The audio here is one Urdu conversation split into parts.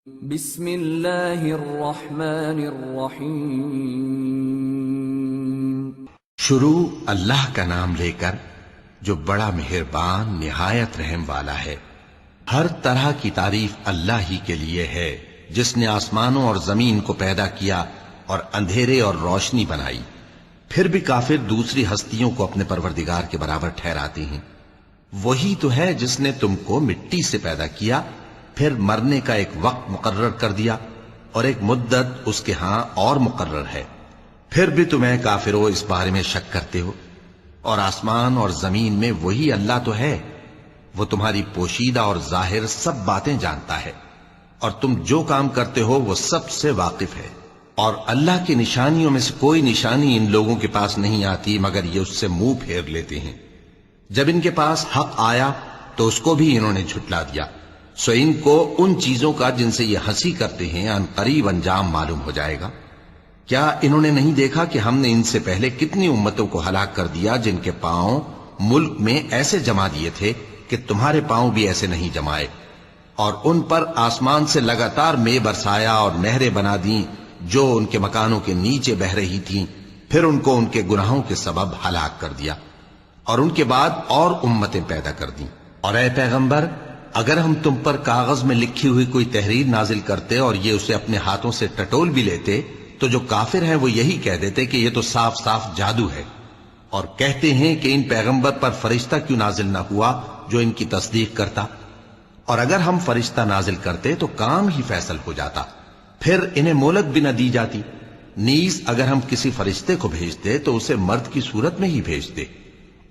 بسم اللہ الرحمن الرحیم۔ شروع اللہ کا نام لے کر جو بڑا مہربان نہایت رحم والا ہے۔ ہر طرح کی تعریف اللہ ہی کے لیے ہے جس نے آسمانوں اور زمین کو پیدا کیا اور اندھیرے اور روشنی بنائی۔ پھر بھی کافر دوسری ہستیوں کو اپنے پروردگار کے برابر ٹھہراتے ہیں۔ وہی تو ہے جس نے تم کو مٹی سے پیدا کیا، پھر مرنے کا ایک وقت مقرر کر دیا اور ایک مدت اس کے ہاں اور مقرر ہے۔ پھر بھی تمہیں کافروں اس بارے میں شک کرتے ہو، اور آسمان اور زمین میں وہی اللہ تو ہے۔ وہ تمہاری پوشیدہ اور ظاہر سب باتیں جانتا ہے، اور تم جو کام کرتے ہو وہ سب سے واقف ہے۔ اور اللہ کی نشانیوں میں سے کوئی نشانی ان لوگوں کے پاس نہیں آتی مگر یہ اس سے منہ پھیر لیتے ہیں۔ جب ان کے پاس حق آیا تو اس کو بھی انہوں نے جھٹلا دیا، سو ان کو ان چیزوں کا جن سے یہ ہنسی کرتے ہیں ان قریب انجام معلوم ہو جائے گا۔ کیا انہوں نے نہیں دیکھا کہ ہم نے ان سے پہلے کتنی امتوں کو ہلاک کر دیا جن کے پاؤں ملک میں ایسے جما دیے تھے کہ تمہارے پاؤں بھی ایسے نہیں جمائے، اور ان پر آسمان سے لگاتار مے برسایا اور نہریں بنا دیں جو ان کے مکانوں کے نیچے بہ رہی تھیں، پھر ان کو ان کے گناہوں کے سبب ہلاک کر دیا، اور ان کے بعد اور امتیں پیدا کر دیں۔ اور اے پیغمبر، اگر ہم تم پر کاغذ میں لکھی ہوئی کوئی تحریر نازل کرتے اور یہ اسے اپنے ہاتھوں سے ٹٹول بھی لیتے تو جو کافر ہیں وہ یہی کہہ دیتے کہ یہ تو صاف صاف جادو ہے، اور کہتے ہیں کہ ان پیغمبر پر فرشتہ کیوں نازل نہ ہوا جو ان کی تصدیق کرتا، اور اگر ہم فرشتہ نازل کرتے تو کام ہی فیصل ہو جاتا، پھر انہیں مہلت بھی نہ دی جاتی۔ نیز اگر ہم کسی فرشتے کو بھیجتے تو اسے مرد کی صورت میں ہی بھیجتے،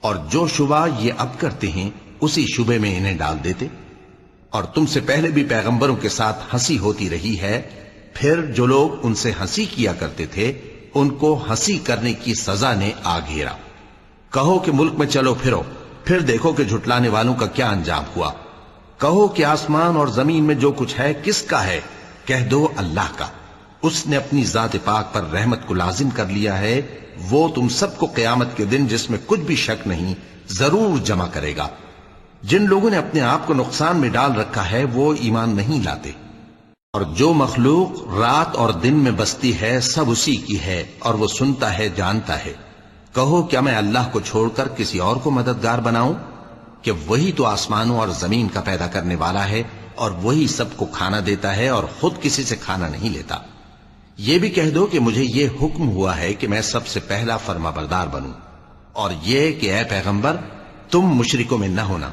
اور جو شبہ یہ اب کرتے ہیں اسی شبے میں انہیں ڈال دیتے۔ اور تم سے پہلے بھی پیغمبروں کے ساتھ ہنسی ہوتی رہی ہے، پھر جو لوگ ان سے ہنسی کیا کرتے تھے ان کو ہنسی کرنے کی سزا نے آ گھیرا۔ کہو کہ ملک میں چلو پھرو، پھر دیکھو کہ جھٹلانے والوں کا کیا انجام ہوا۔ کہو کہ آسمان اور زمین میں جو کچھ ہے کس کا ہے؟ کہہ دو اللہ کا۔ اس نے اپنی ذات پاک پر رحمت کو لازم کر لیا ہے، وہ تم سب کو قیامت کے دن جس میں کچھ بھی شک نہیں ضرور جمع کرے گا۔ جن لوگوں نے اپنے آپ کو نقصان میں ڈال رکھا ہے وہ ایمان نہیں لاتے، اور جو مخلوق رات اور دن میں بستی ہے سب اسی کی ہے، اور وہ سنتا ہے جانتا ہے۔ کہو کیا میں اللہ کو چھوڑ کر کسی اور کو مددگار بناؤں؟ کہ وہی تو آسمانوں اور زمین کا پیدا کرنے والا ہے، اور وہی سب کو کھانا دیتا ہے اور خود کسی سے کھانا نہیں لیتا۔ یہ بھی کہہ دو کہ مجھے یہ حکم ہوا ہے کہ میں سب سے پہلا فرما بردار بنوں، اور یہ کہ اے پیغمبر تم مشرکوں میں نہ ہونا۔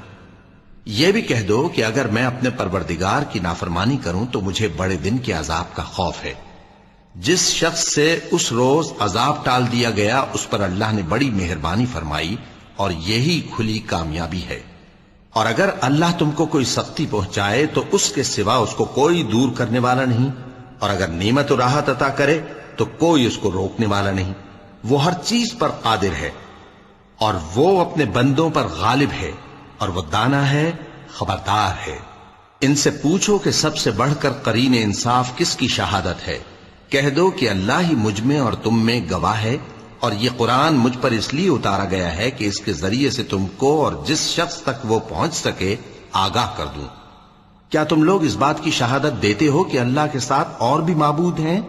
یہ بھی کہہ دو کہ اگر میں اپنے پروردگار کی نافرمانی کروں تو مجھے بڑے دن کے عذاب کا خوف ہے۔ جس شخص سے اس روز عذاب ٹال دیا گیا اس پر اللہ نے بڑی مہربانی فرمائی، اور یہی کھلی کامیابی ہے۔ اور اگر اللہ تم کو کوئی سختی پہنچائے تو اس کے سوا اس کو کوئی دور کرنے والا نہیں، اور اگر نعمت و راحت عطا کرے تو کوئی اس کو روکنے والا نہیں۔ وہ ہر چیز پر قادر ہے، اور وہ اپنے بندوں پر غالب ہے، اور وہ دانا ہے، خبردار ہے۔ ان سے پوچھو کہ سب سے بڑھ کر قرین انصاف کس کی شہادت ہے؟ کہہ دو کہ اللہ ہی مجھ میں اور تم میں گواہ ہے، اور یہ قرآن مجھ پر اس لیے اتارا گیا ہے کہ اس کے ذریعے سے تم کو اور جس شخص تک وہ پہنچ سکے آگاہ کر دوں۔ کیا تم لوگ اس بات کی شہادت دیتے ہو کہ اللہ کے ساتھ اور بھی معبود ہیں؟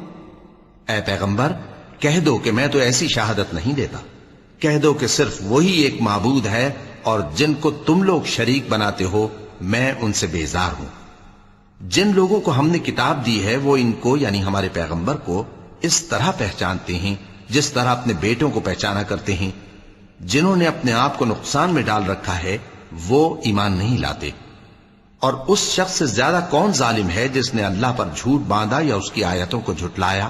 اے پیغمبر کہہ دو کہ میں تو ایسی شہادت نہیں دیتا۔ کہہ دو کہ صرف وہی ایک معبود ہے، اور جن کو تم لوگ شریک بناتے ہو میں ان سے بیزار ہوں۔ جن لوگوں کو ہم نے کتاب دی ہے وہ ان کو یعنی ہمارے پیغمبر کو اس طرح پہچانتے ہیں جس طرح اپنے بیٹوں کو پہچانا کرتے ہیں۔ جنہوں نے اپنے آپ کو نقصان میں ڈال رکھا ہے وہ ایمان نہیں لاتے۔ اور اس شخص سے زیادہ کون ظالم ہے جس نے اللہ پر جھوٹ باندھا یا اس کی آیتوں کو جھٹلایا؟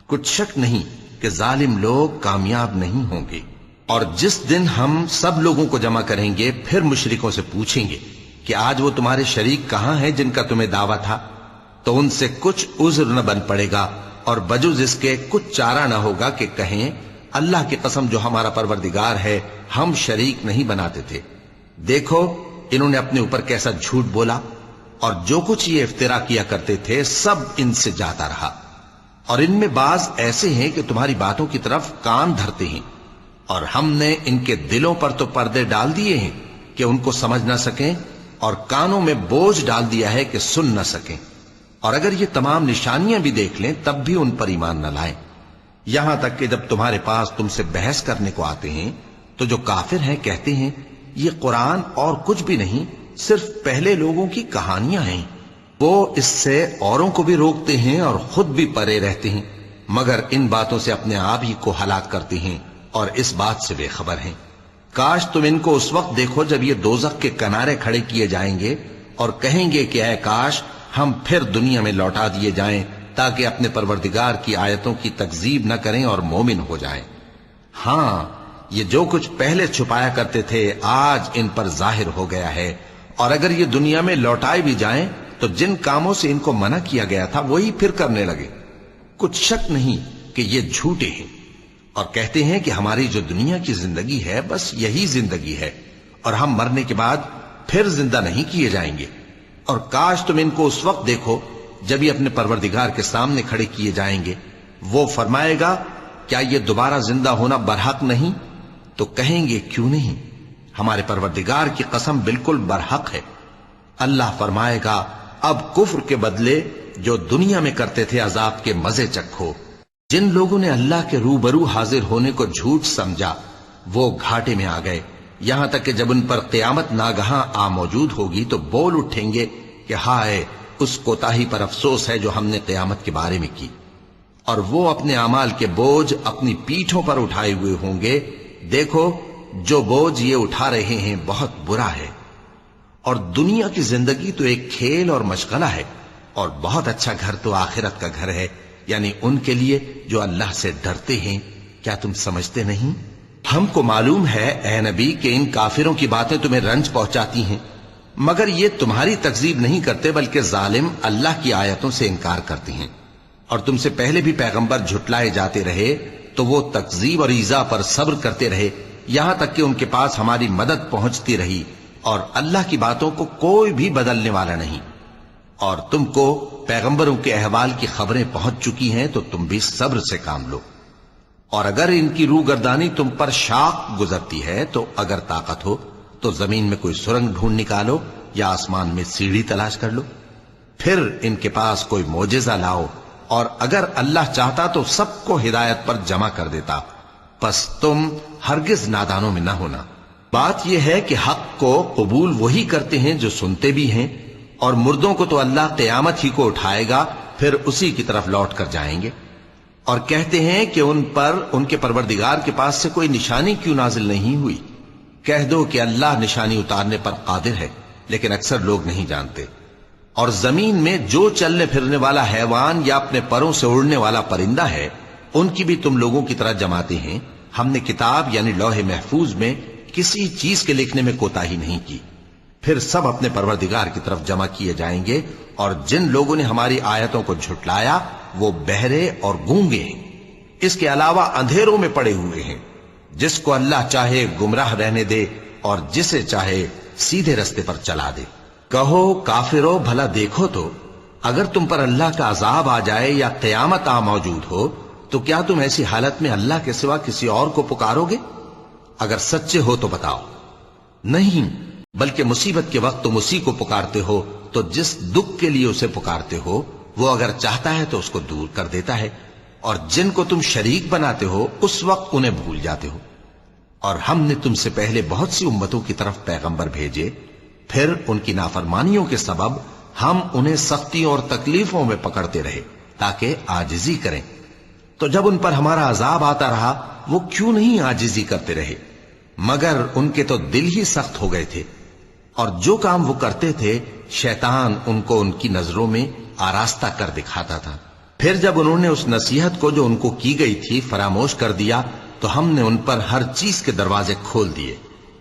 کچھ شک نہیں کہ ظالم لوگ کامیاب نہیں ہوں گے۔ اور جس دن ہم سب لوگوں کو جمع کریں گے پھر مشرکوں سے پوچھیں گے کہ آج وہ تمہارے شریک کہاں ہیں جن کا تمہیں دعویٰ تھا، تو ان سے کچھ عذر نہ بن پڑے گا، اور بجز اس کے کچھ چارہ نہ ہوگا کہ کہیں اللہ کی قسم جو ہمارا پروردگار ہے ہم شریک نہیں بناتے تھے۔ دیکھو انہوں نے اپنے اوپر کیسا جھوٹ بولا، اور جو کچھ یہ افترا کیا کرتے تھے سب ان سے جاتا رہا۔ اور ان میں بعض ایسے ہیں کہ تمہاری باتوں کی طرف کان دھرتے ہیں، اور ہم نے ان کے دلوں پر تو پردے ڈال دیے ہیں کہ ان کو سمجھ نہ سکیں، اور کانوں میں بوجھ ڈال دیا ہے کہ سن نہ سکیں۔ اور اگر یہ تمام نشانیاں بھی دیکھ لیں تب بھی ان پر ایمان نہ لائیں، یہاں تک کہ جب تمہارے پاس تم سے بحث کرنے کو آتے ہیں تو جو کافر ہیں کہتے ہیں یہ قرآن اور کچھ بھی نہیں، صرف پہلے لوگوں کی کہانیاں ہیں۔ وہ اس سے اوروں کو بھی روکتے ہیں اور خود بھی پرے رہتے ہیں، مگر ان باتوں سے اپنے آپ ہی کو ہلاک کرتے ہیں اور اس بات سے بے خبر ہیں۔ کاش تم ان کو اس وقت دیکھو جب یہ دوزخ کے کنارے کھڑے کیے جائیں گے اور کہیں گے کہ اے کاش ہم پھر دنیا میں لوٹا دیے جائیں تاکہ اپنے پروردگار کی آیتوں کی تکذیب نہ کریں اور مومن ہو جائیں۔ ہاں، یہ جو کچھ پہلے چھپایا کرتے تھے آج ان پر ظاہر ہو گیا ہے، اور اگر یہ دنیا میں لوٹائے بھی جائیں تو جن کاموں سے ان کو منع کیا گیا تھا وہی پھر کرنے لگے۔ کچھ شک نہیں کہ یہ جھوٹے ہیں، اور کہتے ہیں کہ ہماری جو دنیا کی زندگی ہے بس یہی زندگی ہے، اور ہم مرنے کے بعد پھر زندہ نہیں کیے جائیں گے۔ اور کاش تم ان کو اس وقت دیکھو جب یہ اپنے پروردگار کے سامنے کھڑے کیے جائیں گے، وہ فرمائے گا کیا یہ دوبارہ زندہ ہونا برحق نہیں؟ تو کہیں گے کیوں نہیں، ہمارے پروردگار کی قسم بالکل برحق ہے۔ اللہ فرمائے گا اب کفر کے بدلے جو دنیا میں کرتے تھے عذاب کے مزے چکھو۔ جن لوگوں نے اللہ کے روبرو حاضر ہونے کو جھوٹ سمجھا وہ گھاٹے میں آ گئے، یہاں تک کہ جب ان پر قیامت ناگہاں آ موجود ہوگی تو بول اٹھیں گے کہ ہائے اس کوتاہی پر افسوس ہے جو ہم نے قیامت کے بارے میں کی، اور وہ اپنے اعمال کے بوجھ اپنی پیٹھوں پر اٹھائے ہوئے ہوں گے۔ دیکھو جو بوجھ یہ اٹھا رہے ہیں بہت برا ہے، اور دنیا کی زندگی تو ایک کھیل اور مشغلہ ہے، اور بہت اچھا گھر تو آخرت کا گھر ہے، یعنی ان کے لیے جو اللہ سے ڈرتے ہیں۔ کیا تم سمجھتے نہیں؟ ہم کو معلوم ہے اے نبی کہ ان کافروں کی باتیں تمہیں رنج پہنچاتی ہیں، مگر یہ تمہاری تکذیب نہیں کرتے بلکہ ظالم اللہ کی آیتوں سے انکار کرتے ہیں، اور تم سے پہلے بھی پیغمبر جھٹلائے جاتے رہے تو وہ تکذیب اور ایذا پر صبر کرتے رہے، یہاں تک کہ ان کے پاس ہماری مدد پہنچتی رہی، اور اللہ کی باتوں کو کوئی بھی بدلنے والا نہیں۔ اور تم کو پیغمبروں کے احوال کی خبریں پہنچ چکی ہیں تو تم بھی صبر سے کام لو، اور اگر ان کی روح گردانی تم پر شاق گزرتی ہے تو اگر طاقت ہو تو زمین میں کوئی سرنگ ڈھونڈ نکالو یا آسمان میں سیڑھی تلاش کر لو، پھر ان کے پاس کوئی معجزہ لاؤ، اور اگر اللہ چاہتا تو سب کو ہدایت پر جمع کر دیتا، پس تم ہرگز نادانوں میں نہ ہونا۔ بات یہ ہے کہ حق کو قبول وہی کرتے ہیں جو سنتے بھی ہیں، اور مردوں کو تو اللہ قیامت ہی کو اٹھائے گا، پھر اسی کی طرف لوٹ کر جائیں گے۔ اور کہتے ہیں کہ ان پر ان کے پروردگار کے پاس سے کوئی نشانی کیوں نازل نہیں ہوئی؟ کہہ دو کہ اللہ نشانی اتارنے پر قادر ہے، لیکن اکثر لوگ نہیں جانتے۔ اور زمین میں جو چلنے پھرنے والا حیوان یا اپنے پروں سے اڑنے والا پرندہ ہے ان کی بھی تم لوگوں کی طرح جماتے ہیں۔ ہم نے کتاب یعنی لوح محفوظ میں کسی چیز کے لکھنے میں کوتاہی نہیں کی، پھر سب اپنے پروردگار کی طرف جمع کیے جائیں گے۔ اور جن لوگوں نے ہماری آیتوں کو جھٹلایا وہ بہرے اور گونگے ہیں، اس کے علاوہ اندھیروں میں پڑے ہوئے ہیں۔ جس کو اللہ چاہے گمراہ رہنے دے اور جسے چاہے سیدھے رستے پر چلا دے۔ کہو کافرو بھلا دیکھو تو اگر تم پر اللہ کا عذاب آ جائے یا قیامت آ موجود ہو تو کیا تم ایسی حالت میں اللہ کے سوا کسی اور کو پکارو گے؟ اگر سچے ہو تو بتاؤ۔ نہیں، بلکہ مصیبت کے وقت تم اسی کو پکارتے ہو، تو جس دکھ کے لیے اسے پکارتے ہو وہ اگر چاہتا ہے تو اس کو دور کر دیتا ہے، اور جن کو تم شریک بناتے ہو اس وقت انہیں بھول جاتے ہو۔ اور ہم نے تم سے پہلے بہت سی امتوں کی طرف پیغمبر بھیجے، پھر ان کی نافرمانیوں کے سبب ہم انہیں سختیوں اور تکلیفوں میں پکڑتے رہے تاکہ عاجزی کریں۔ تو جب ان پر ہمارا عذاب آتا رہا وہ کیوں نہیں عاجزی کرتے رہے، مگر ان کے تو دل ہی سخت ہو گئے تھے، اور جو کام وہ کرتے تھے شیطان ان کو ان کی نظروں میں آراستہ کر دکھاتا تھا۔ پھر جب انہوں نے اس نصیحت کو جو ان کو کی گئی تھی فراموش کر دیا تو ہم نے ان پر ہر چیز کے دروازے کھول دیے،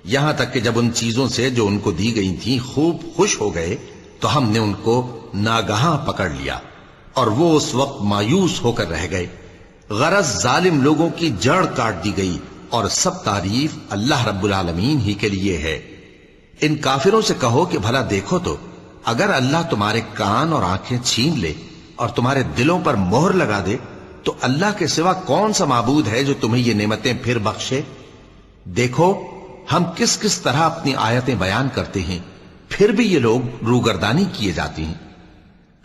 یہاں تک کہ جب ان چیزوں سے جو ان کو دی گئی تھیں خوب خوش ہو گئے تو ہم نے ان کو ناگہاں پکڑ لیا، اور وہ اس وقت مایوس ہو کر رہ گئے۔ غرض ظالم لوگوں کی جڑ کاٹ دی گئی، اور سب تعریف اللہ رب العالمین ہی کے لیے ہے۔ ان کافروں سے کہو کہ بھلا دیکھو تو اگر اللہ تمہارے کان اور آنکھیں چھین لے اور تمہارے دلوں پر مہر لگا دے تو اللہ کے سوا کون سا معبود ہے جو تمہیں یہ نعمتیں پھر بخشے؟ دیکھو ہم کس کس طرح اپنی آیتیں بیان کرتے ہیں، پھر بھی یہ لوگ روگردانی کیے جاتے ہیں۔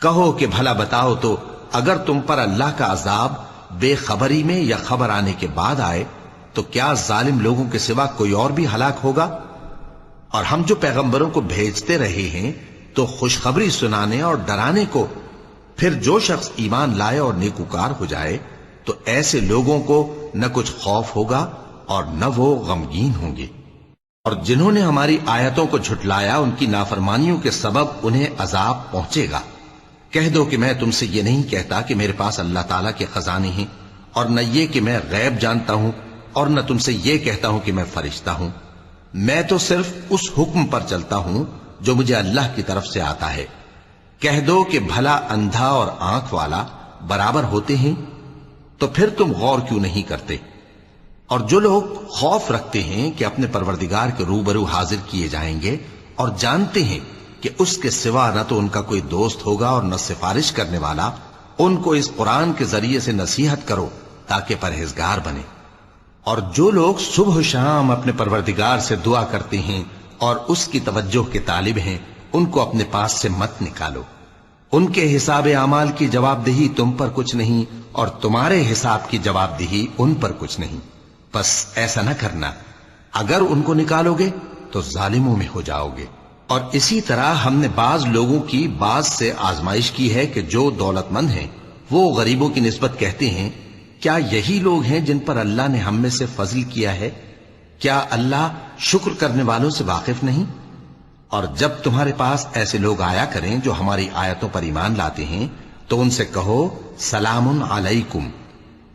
کہو کہ بھلا بتاؤ تو اگر تم پر اللہ کا عذاب بے خبری میں یا خبر آنے کے بعد آئے تو کیا ظالم لوگوں کے سوا کوئی اور بھی ہلاک ہوگا؟ اور ہم جو پیغمبروں کو بھیجتے رہے ہیں تو خوشخبری سنانے اور ڈرانے کو، پھر جو شخص ایمان لائے اور نیکوکار ہو جائے تو ایسے لوگوں کو نہ کچھ خوف ہوگا اور نہ وہ غمگین ہوں گے۔ اور جنہوں نے ہماری آیتوں کو جھٹلایا ان کی نافرمانیوں کے سبب انہیں عذاب پہنچے گا۔ کہہ دو کہ میں تم سے یہ نہیں کہتا کہ میرے پاس اللہ تعالیٰ کے خزانے ہیں، اور نہ یہ کہ میں غیب جانتا ہوں، اور نہ تم سے یہ کہتا ہوں کہ میں فرشتہ ہوں۔ میں تو صرف اس حکم پر چلتا ہوں جو مجھے اللہ کی طرف سے آتا ہے۔ کہہ دو کہ بھلا اندھا اور آنکھ والا برابر ہوتے ہیں؟ تو پھر تم غور کیوں نہیں کرتے؟ اور جو لوگ خوف رکھتے ہیں کہ اپنے پروردگار کے روبرو حاضر کیے جائیں گے اور جانتے ہیں کہ اس کے سوا نہ تو ان کا کوئی دوست ہوگا اور نہ سفارش کرنے والا، ان کو اس قرآن کے ذریعے سے نصیحت کرو تاکہ پرہیزگار بنے۔ اور جو لوگ صبح و شام اپنے پروردگار سے دعا کرتے ہیں اور اس کی توجہ کے طالب ہیں، ان کو اپنے پاس سے مت نکالو۔ ان کے حساب اعمال کی جواب دہی تم پر کچھ نہیں، اور تمہارے حساب کی جواب دہی ان پر کچھ نہیں۔ بس ایسا نہ کرنا، اگر ان کو نکالو گے تو ظالموں میں ہو جاؤ گے۔ اور اسی طرح ہم نے بعض لوگوں کی بعض سے آزمائش کی ہے کہ جو دولت مند ہیں وہ غریبوں کی نسبت کہتے ہیں کیا یہی لوگ ہیں جن پر اللہ نے ہم میں سے فضل کیا ہے؟ کیا اللہ شکر کرنے والوں سے واقف نہیں؟ اور جب تمہارے پاس ایسے لوگ آیا کریں جو ہماری آیتوں پر ایمان لاتے ہیں تو ان سے کہو سلام علیکم،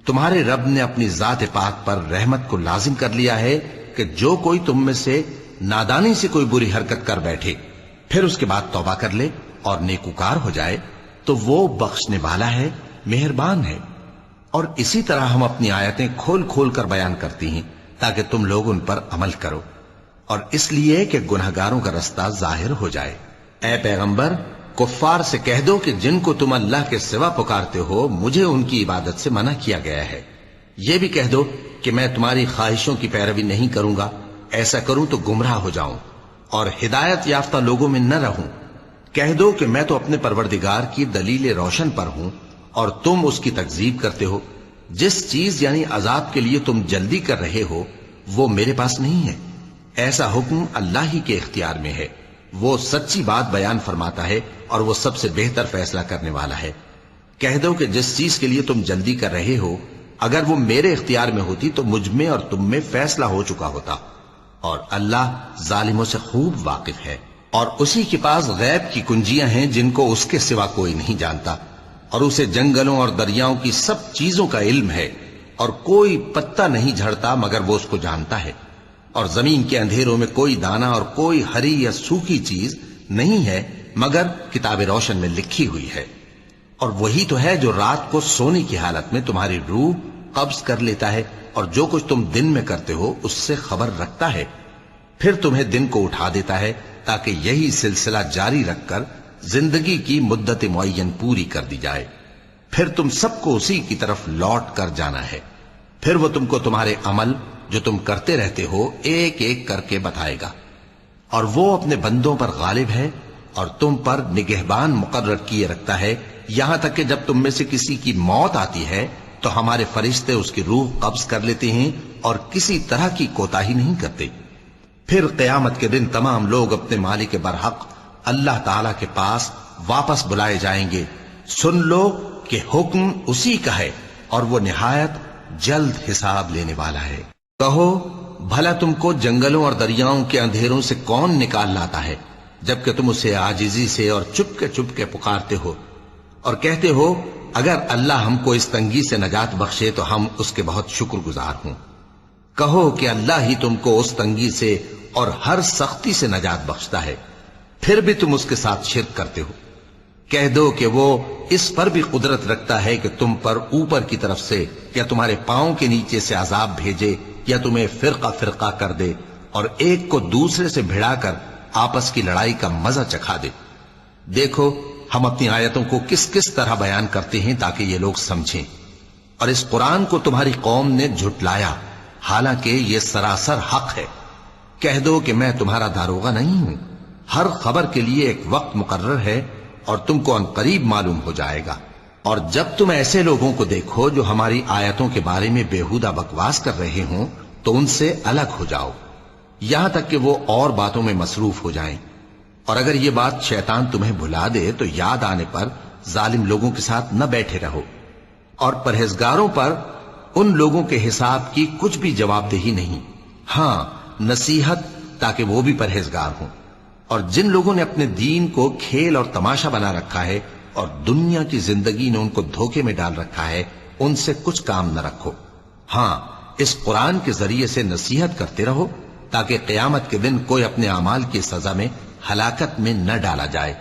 تمہارے رب نے اپنی ذات پاک پر رحمت کو لازم کر لیا ہے کہ جو کوئی تم میں سے نادانی سے کوئی بری حرکت کر بیٹھے پھر اس کے بعد توبہ کر لے اور نیکوکار ہو جائے تو وہ بخشنے والا ہے، مہربان ہے۔ اور اسی طرح ہم اپنی آیتیں کھول کھول کر بیان کرتی ہیں تاکہ تم لوگ ان پر عمل کرو، اور اس لیے کہ گنہگاروں کا رستہ ظاہر ہو جائے۔ اے پیغمبر، کفار سے کہہ دو کہ جن کو تم اللہ کے سوا پکارتے ہو مجھے ان کی عبادت سے منع کیا گیا ہے۔ یہ بھی کہہ دو کہ میں تمہاری خواہشوں کی پیروی نہیں کروں گا، ایسا کروں تو گمراہ ہو جاؤں اور ہدایت یافتہ لوگوں میں نہ رہوں۔ کہہ دو کہ میں تو اپنے پروردگار کی دلیل روشن پر ہوں اور تم اس کی تکذیب کرتے ہو۔ جس چیز یعنی عذاب کے لیے تم جلدی کر رہے ہو وہ میرے پاس نہیں ہے، ایسا حکم اللہ ہی کے اختیار میں ہے۔ وہ سچی بات بیان فرماتا ہے اور وہ سب سے بہتر فیصلہ کرنے والا ہے۔ کہہ دو کہ جس چیز کے لیے تم جلدی کر رہے ہو اگر وہ میرے اختیار میں ہوتی تو مجھ میں اور تم میں فیصلہ ہو چکا ہوتا، اور اللہ ظالموں سے خوب واقف ہے۔ اور اسی کے پاس غیب کی کنجیاں ہیں جن کو اس کے سوا کوئی نہیں جانتا، اور اسے جنگلوں اور دریاؤں کی سب چیزوں کا علم ہے، اور کوئی پتا نہیں جھڑتا مگر وہ اس کو جانتا ہے، اور زمین کے اندھیروں میں کوئی دانہ اور کوئی ہری یا سوکھی چیز نہیں ہے مگر کتاب روشن میں لکھی ہوئی ہے۔ اور وہی تو ہے جو رات کو سونے کی حالت میں تمہاری روح قبض کر لیتا ہے، اور جو کچھ تم دن میں کرتے ہو اس سے خبر رکھتا ہے، پھر تمہیں دن کو اٹھا دیتا ہے تاکہ یہی سلسلہ جاری رکھ کر زندگی کی مدت معین پوری کر دی جائے۔ پھر تم سب کو اسی کی طرف لوٹ کر جانا ہے، پھر وہ تم کو تمہارے عمل جو تم کرتے رہتے ہو ایک ایک کر کے بتائے گا۔ اور وہ اپنے بندوں پر غالب ہے اور تم پر نگہبان مقرر کیے رکھتا ہے، یہاں تک کہ جب تم میں سے کسی کی موت آتی ہے تو ہمارے فرشتے اس کی روح قبض کر لیتے ہیں اور کسی طرح کی کوتاہی نہیں کرتے۔ پھر قیامت کے دن تمام لوگ اپنے مالک برحق اللہ تعالی کے پاس واپس بلائے جائیں گے۔ سن لو کہ حکم اسی کا ہے اور وہ نہایت جلد حساب لینے والا ہے۔ کہو بھلا تم کو جنگلوں اور دریاؤں کے اندھیروں سے کون نکال لاتا ہے جبکہ تم اسے عاجزی سے اور چپ کے پکارتے ہو اور کہتے ہو اگر اللہ ہم کو اس تنگی سے نجات بخشے تو ہم اس کے بہت شکر گزار ہوں۔ کہو کہ اللہ ہی تم کو اس تنگی سے اور ہر سختی سے نجات بخشتا ہے، پھر بھی تم اس کے ساتھ شرک کرتے ہو۔ کہہ دو کہ وہ اس پر بھی قدرت رکھتا ہے کہ تم پر اوپر کی طرف سے یا تمہارے پاؤں کے نیچے سے عذاب بھیجے یا تمہیں فرقہ فرقہ کر دے اور ایک کو دوسرے سے بھڑا کر آپس کی لڑائی کا مزہ چکھا دے۔ دیکھو ہم اپنی آیتوں کو کس کس طرح بیان کرتے ہیں تاکہ یہ لوگ سمجھیں۔ اور اس قرآن کو تمہاری قوم نے جھٹلایا حالانکہ یہ سراسر حق ہے۔ کہہ دو کہ میں تمہارا داروغہ نہیں ہوں، ہر خبر کے لیے ایک وقت مقرر ہے اور تم کو عنقریب معلوم ہو جائے گا۔ اور جب تم ایسے لوگوں کو دیکھو جو ہماری آیتوں کے بارے میں بےہودہ بکواس کر رہے ہوں تو ان سے الگ ہو جاؤ، یہاں تک کہ وہ اور باتوں میں مصروف ہو جائیں۔ اور اگر یہ بات شیطان تمہیں بھلا دے تو یاد آنے پر ظالم لوگوں کے ساتھ نہ بیٹھے رہو، اور پرہیزگاروں پر ان لوگوں کے حساب کی کچھ بھی جواب دہی نہیں، ہاں نصیحت تاکہ وہ بھی پرہیزگار ہوں۔ اور جن لوگوں نے اپنے دین کو کھیل اور تماشا بنا رکھا ہے اور دنیا کی زندگی نے ان کو دھوکے میں ڈال رکھا ہے، ان سے کچھ کام نہ رکھو، ہاں اس قرآن کے ذریعے سے نصیحت کرتے رہو تاکہ قیامت کے دن کوئی اپنے اعمال کی سزا میں ہلاکت میں نہ ڈالا جائے۔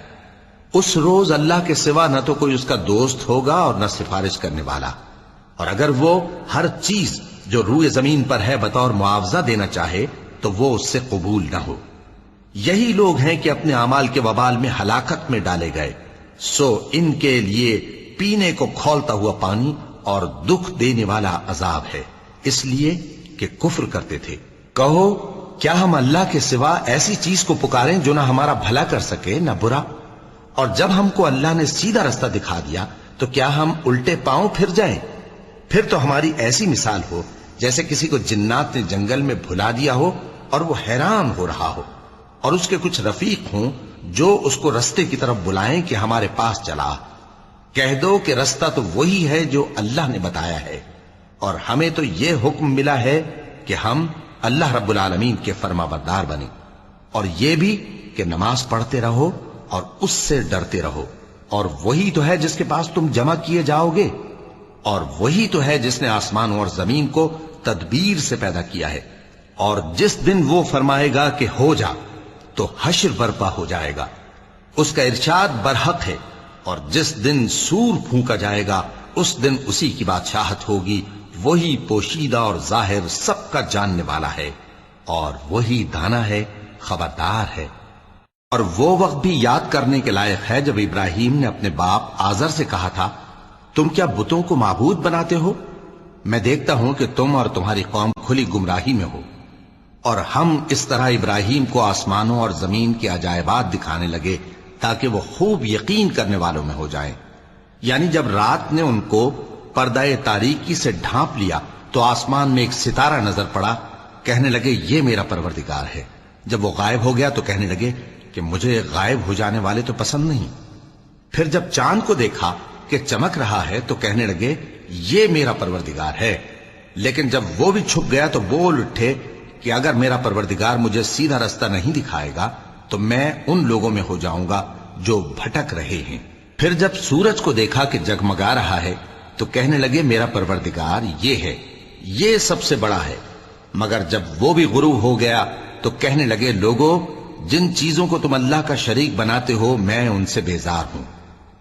اس روز اللہ کے سوا نہ تو کوئی اس کا دوست ہوگا اور نہ سفارش کرنے والا، اور اگر وہ ہر چیز جو روئے زمین پر ہے بطور معاوضہ دینا چاہے تو وہ اس سے قبول نہ ہو۔ یہی لوگ ہیں کہ اپنے اعمال کے وبال میں ہلاکت میں ڈالے گئے، سو ان کے لیے پینے کو کھولتا ہوا پانی اور دکھ دینے والا عذاب ہے، اس لیے کہ کفر کرتے تھے۔ کہو کیا ہم اللہ کے سوا ایسی چیز کو پکاریں جو نہ ہمارا بھلا کر سکے نہ برا؟ اور جب ہم کو اللہ نے سیدھا رستہ دکھا دیا تو کیا ہم الٹے پاؤں پھر جائیں؟ پھر تو ہماری ایسی مثال ہو جیسے کسی کو جنات نے جنگل میں بھلا دیا ہو اور وہ حیران ہو رہا ہو، اور اس کے کچھ رفیق ہوں جو اس کو رستے کی طرف بلائیں کہ ہمارے پاس چلا۔ کہہ دو کہ رستہ تو وہی ہے جو اللہ نے بتایا ہے، اور ہمیں تو یہ حکم ملا ہے کہ ہم اللہ رب العالمین کے فرما بردار بنیں، اور یہ بھی کہ نماز پڑھتے رہو اور اس سے ڈرتے رہو، اور وہی تو ہے جس کے پاس تم جمع کیے جاؤ گے، اور وہی تو ہے جس نے آسمانوں اور زمین کو تدبیر سے پیدا کیا ہے، اور جس دن وہ فرمائے گا کہ ہو جا تو حشر برپا ہو جائے گا، اس کا ارشاد برحق ہے، اور جس دن سور پھونکا جائے گا اس دن اسی کی بادشاہت ہوگی، وہی پوشیدہ اور ظاہر سب کا جاننے والا ہے، اور وہی دانا ہے، خبردار ہے۔ اور وہ وقت بھی یاد کرنے کے لائق ہے جب ابراہیم نے اپنے باپ آزر سے کہا تھا، تم کیا بتوں کو معبود بناتے ہو؟ میں دیکھتا ہوں کہ تم اور تمہاری قوم کھلی گمراہی میں ہو۔ اور ہم اس طرح ابراہیم کو آسمانوں اور زمین کے عجائبات دکھانے لگے تاکہ وہ خوب یقین کرنے والوں میں ہو جائیں۔ یعنی جب رات نے ان کو پردہ تاریکی سے ڈھانپ لیا تو آسمان میں ایک ستارہ نظر پڑا، کہنے لگے یہ میرا پروردگار ہے۔ جب وہ غائب ہو گیا تو کہنے لگے کہ مجھے غائب ہو جانے والے تو پسند نہیں۔ پھر جب چاند کو دیکھا کہ چمک رہا ہے تو کہنے لگے یہ میرا پروردگار ہے۔ لیکن جب وہ بھی چھپ گیا تو بول اٹھے کہ اگر میرا پروردگار مجھے سیدھا رستہ نہیں دکھائے گا تو میں ان لوگوں میں ہو جاؤں گا جو بھٹک رہے ہیں۔ پھر جب سورج کو دیکھا کہ جگمگا رہا ہے تو کہنے لگے میرا پروردگار یہ ہے، یہ سب سے بڑا ہے۔ مگر جب وہ بھی غروب ہو گیا تو کہنے لگے لوگو، جن چیزوں کو تم اللہ کا شریک بناتے ہو میں ان سے بیزار ہوں۔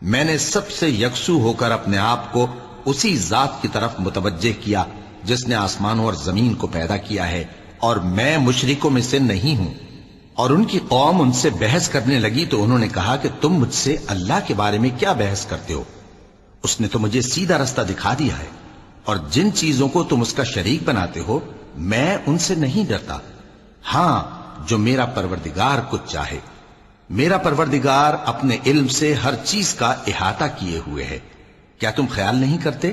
میں نے سب سے یکسو ہو کر اپنے آپ کو اسی ذات کی طرف متوجہ کیا جس نے آسمانوں اور زمین کو پیدا کیا ہے، اور میں مشرکوں میں سے نہیں ہوں۔ اور ان کی قوم ان سے بحث کرنے لگی تو انہوں نے کہا کہ تم مجھ سے اللہ کے بارے میں کیا بحث کرتے ہو؟ اس نے تو مجھے سیدھا رستہ دکھا دیا ہے، اور جن چیزوں کو تم اس کا شریک بناتے ہو میں ان سے نہیں ڈرتا، ہاں جو میرا پروردگار کچھ چاہے۔ میرا پروردگار اپنے علم سے ہر چیز کا احاطہ کیے ہوئے ہے۔ کیا تم خیال نہیں کرتے؟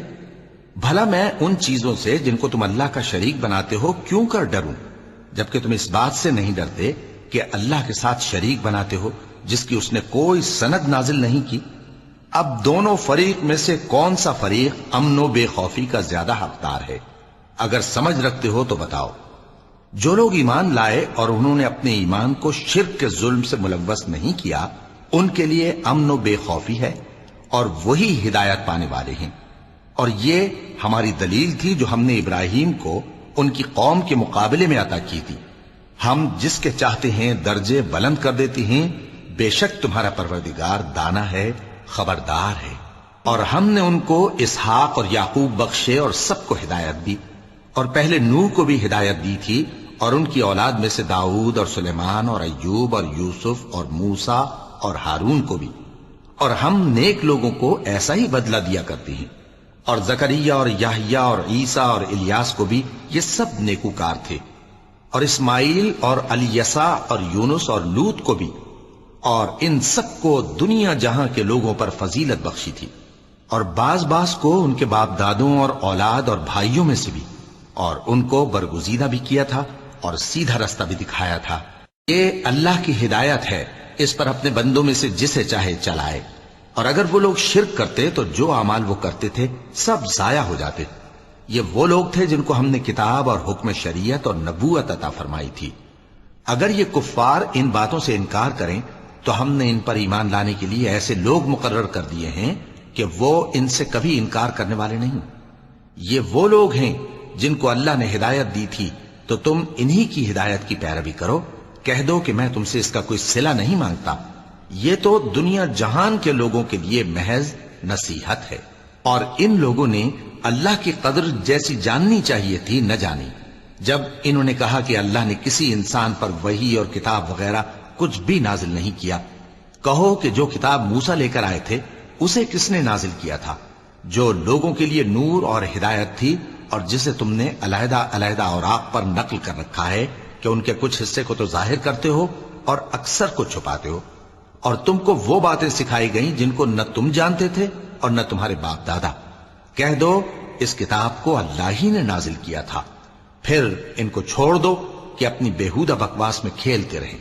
بھلا میں ان چیزوں سے جن کو تم اللہ کا شریک بناتے ہو کیوں کر ڈروں، جبکہ تم اس بات سے نہیں ڈرتے کہ اللہ کے ساتھ شریک بناتے ہو جس کی اس نے کوئی سند نازل نہیں کی۔ اب دونوں فریق میں سے کون سا فریق امن و بے خوفی کا زیادہ حقدار ہے؟ اگر سمجھ رکھتے ہو تو بتاؤ۔ جو لوگ ایمان لائے اور انہوں نے اپنے ایمان کو شرک کے ظلم سے ملوث نہیں کیا، ان کے لیے امن و بے خوفی ہے، اور وہی ہدایت پانے والے ہیں۔ اور یہ ہماری دلیل تھی جو ہم نے ابراہیم کو ان کی قوم کے مقابلے میں عطا کی تھی۔ ہم جس کے چاہتے ہیں درجے بلند کر دیتے ہیں، بے شک تمہارا پروردگار دانا ہے، خبردار ہے۔ اور ہم نے ان کو اسحاق اور یعقوب بخشے اور سب کو ہدایت دی، اور پہلے نوح کو بھی ہدایت دی تھی، اور ان کی اولاد میں سے داؤد اور سلیمان اور ایوب اور یوسف اور موسیٰ اور ہارون کو بھی۔ اور ہم نیک لوگوں کو ایسا ہی بدلہ دیا کرتے ہیں۔ اور زکریا اور یحییٰ اور عیسیٰ اور الیاس کو بھی، یہ سب نیکوکار تھے۔ اور اسماعیل اور الیسع اور یونس اور لوط کو بھی، اور ان سب کو دنیا جہاں کے لوگوں پر فضیلت بخشی تھی، اور بعض کو ان کے باپ دادوں اور اولاد اور بھائیوں میں سے بھی، اور ان کو برگزیدہ بھی کیا تھا اور سیدھا رستہ بھی دکھایا تھا۔ یہ اللہ کی ہدایت ہے، اس پر اپنے بندوں میں سے جسے چاہے چلائے، اور اگر وہ لوگ شرک کرتے تو جو اعمال وہ کرتے تھے سب ضائع ہو جاتے۔ یہ وہ لوگ تھے جن کو ہم نے کتاب اور حکم شریعت اور نبوت عطا فرمائی تھی۔ اگر یہ کفار ان باتوں سے انکار کریں تو ہم نے ان پر ایمان لانے کے لیے ایسے لوگ مقرر کر دیے ہیں کہ وہ ان سے کبھی انکار کرنے والے نہیں۔ یہ وہ لوگ ہیں جن کو اللہ نے ہدایت دی تھی، تو تم انہی کی ہدایت کی پیروی کرو۔ کہہ دو کہ میں تم سے اس کا کوئی صلہ نہیں مانگتا، یہ تو دنیا جہان کے لوگوں کے لیے محض نصیحت ہے۔ اور ان لوگوں نے اللہ کی قدر جیسی جاننی چاہیے تھی نہ جانی۔ جب انہوں نے کہا کہ اللہ نے کسی انسان پر وحی اور کتاب وغیرہ کچھ بھی نازل نہیں کیا، کہو کہ جو کتاب موسیٰ لے کر آئے تھے اسے کس نے نازل کیا تھا، جو لوگوں کے لیے نور اور ہدایت تھی، اور جسے تم نے علیحدہ علیحدہ اوراق پر نقل کر رکھا ہے کہ ان کے کچھ حصے کو تو ظاہر کرتے ہو اور اکثر کو چھپاتے ہو۔ اور تم کو وہ باتیں سکھائی گئیں جن کو نہ تم جانتے تھے اور نہ تمہارے باپ دادا۔ کہہ دو اس کتاب کو اللہ ہی نے نازل کیا تھا، پھر ان کو چھوڑ دو کہ اپنی بیہودہ بکواس میں کھیلتے رہیں۔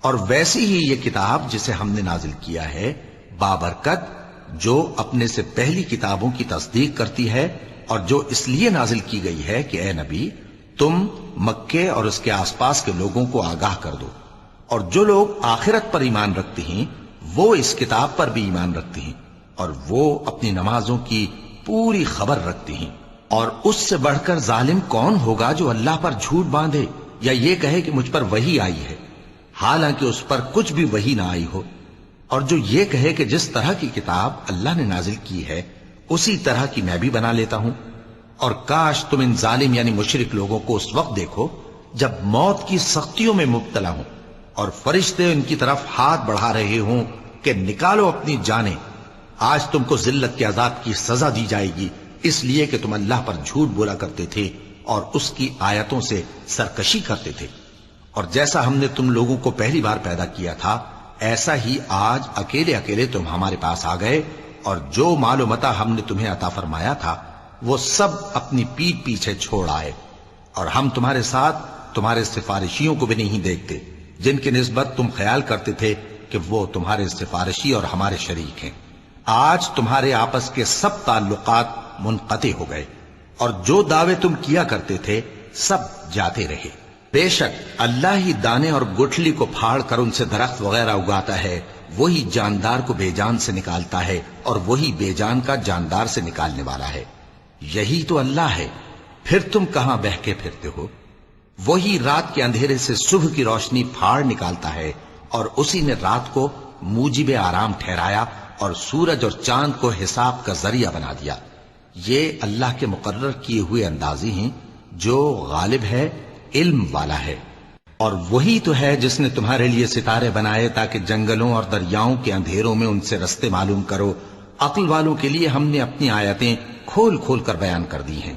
اور ویسی ہی یہ کتاب جسے ہم نے نازل کیا ہے بابرکت، جو اپنے سے پہلی کتابوں کی تصدیق کرتی ہے، اور جو اس لیے نازل کی گئی ہے کہ اے نبی تم مکے اور اس کے آس پاس کے لوگوں کو آگاہ کر دو، اور جو لوگ آخرت پر ایمان رکھتے ہیں وہ اس کتاب پر بھی ایمان رکھتے ہیں، اور وہ اپنی نمازوں کی پوری خبر رکھتے ہیں۔ اور اس سے بڑھ کر ظالم کون ہوگا جو اللہ پر جھوٹ باندھے یا یہ کہے کہ مجھ پر وحی آئی ہے، حالانکہ اس پر کچھ بھی وحی نہ آئی ہو، اور جو یہ کہے کہ جس طرح کی کتاب اللہ نے نازل کی ہے اسی طرح کی میں بھی بنا لیتا ہوں۔ اور کاش تم ان ظالم یعنی مشرک لوگوں کو اس وقت دیکھو جب موت کی سختیوں میں مبتلا ہوں اور فرشتے ان کی طرف ہاتھ بڑھا رہے ہوں کہ نکالو اپنی جانیں، آج تم کو ذلت کے عذاب کی سزا دی جائے گی، اس لیے کہ تم اللہ پر جھوٹ بولا کرتے تھے اور اس کی آیتوں سے سرکشی کرتے تھے۔ اور جیسا ہم نے تم لوگوں کو پہلی بار پیدا کیا تھا ایسا ہی آج اکیلے اکیلے تم ہمارے پاس آ گئے، اور جو مال و متاع ہم نے تمہیں عطا فرمایا تھا وہ سب اپنی پیٹھ پیچھے چھوڑ آئے، اور ہم تمہارے ساتھ تمہارے سفارشیوں کو بھی نہیں دیکھتے جن کی نسبت تم خیال کرتے تھے کہ وہ تمہارے سفارشی اور ہمارے شریک ہیں۔ آج تمہارے آپس کے سب تعلقات منقطع ہو گئے، اور جو دعوے تم کیا کرتے تھے سب جاتے رہے۔ بے شک اللہ ہی دانے اور گٹھلی کو پھاڑ کر ان سے درخت وغیرہ اگاتا ہے، وہی جاندار کو بے جان سے نکالتا ہے اور وہی بے جان کا جاندار سے نکالنے والا ہے۔ یہی تو اللہ ہے، پھر تم کہاں بہکے پھرتے ہو؟ وہی رات کے اندھیرے سے صبح کی روشنی پھاڑ نکالتا ہے، اور اسی نے رات کو موجب آرام ٹھہرایا اور سورج اور چاند کو حساب کا ذریعہ بنا دیا۔ یہ اللہ کے مقرر کیے ہوئے اندازے ہیں، جو غالب ہے، علم والا ہے۔ اور وہی تو ہے جس نے تمہارے لیے ستارے بنائے تاکہ جنگلوں اور دریاؤں کے اندھیروں میں ان سے رستے معلوم کرو۔ عقل والوں کے لیے ہم نے اپنی آیتیں کھول کھول کر بیان کر دی ہیں۔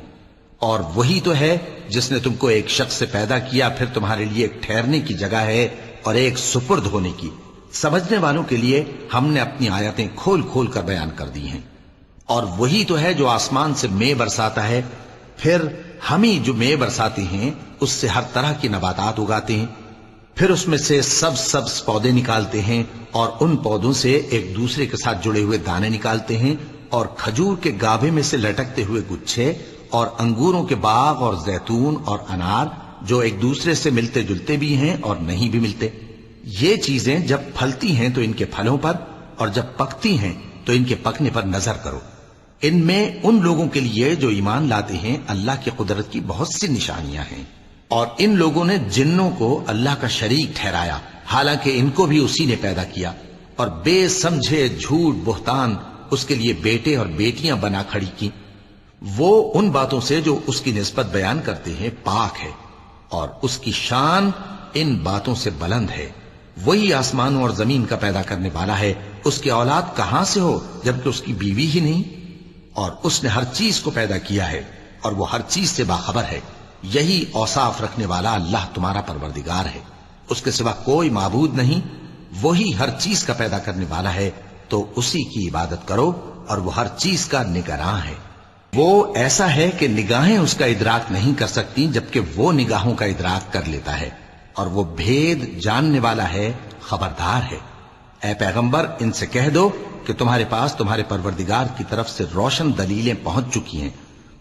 اور وہی تو ہے جس نے تم کو ایک شخص سے پیدا کیا، پھر تمہارے لیے ایک ٹھہرنے کی جگہ ہے اور ایک سپرد ہونے کی۔ سمجھنے والوں کے لیے ہم نے اپنی آیتیں کھول کھول کر بیان کر دی ہیں۔ اور وہی تو ہے جو آسمان سے مے برساتا ہے، پھر ہم ہی جو مے برساتے ہیں اس سے ہر طرح کی نباتات اگاتے ہیں، پھر اس میں سے سبز پودے نکالتے ہیں، اور ان پودوں سے ایک دوسرے کے ساتھ جڑے ہوئے دانے نکالتے ہیں، اور کھجور کے گابھے میں سے لٹکتے ہوئے گچھے، اور انگوروں کے باغ اور زیتون اور انار جو ایک دوسرے سے ملتے جلتے بھی ہیں اور نہیں بھی ملتے۔ یہ چیزیں جب پھلتی ہیں تو ان کے پھلوں پر، اور جب پکتی ہیں تو ان کے پکنے پر نظر کرو۔ ان میں ان لوگوں کے لیے جو ایمان لاتے ہیں اللہ کی قدرت کی بہت سی نشانیاں ہیں۔ اور ان لوگوں نے جنوں کو اللہ کا شریک ٹھہرایا، حالانکہ ان کو بھی اسی نے پیدا کیا، اور بے سمجھے جھوٹ بہتان اس کے لیے بیٹے اور بیٹیاں بنا کھڑی کی۔ وہ ان باتوں سے جو اس کی نسبت بیان کرتے ہیں پاک ہے، اور اس کی شان ان باتوں سے بلند ہے۔ وہی آسمانوں اور زمین کا پیدا کرنے والا ہے، اس کی اولاد کہاں سے ہو جبکہ اس کی بیوی ہی نہیں؟ اور اس نے ہر چیز کو پیدا کیا ہے، اور وہ ہر چیز سے باخبر ہے۔ یہی اوصاف رکھنے والا اللہ تمہارا پروردگار ہے، اس کے سوا کوئی معبود نہیں، وہی ہر چیز کا پیدا کرنے والا ہے، تو اسی کی عبادت کرو، اور وہ ہر چیز کا نگراں ہے۔ وہ ایسا ہے کہ نگاہیں اس کا ادراک نہیں کر سکتی، جبکہ وہ نگاہوں کا ادراک کر لیتا ہے، اور وہ بھید جاننے والا ہے، خبردار ہے۔ اے پیغمبر، ان سے کہہ دو کہ تمہارے پاس تمہارے پروردگار کی طرف سے روشن دلیلیں پہنچ چکی ہیں،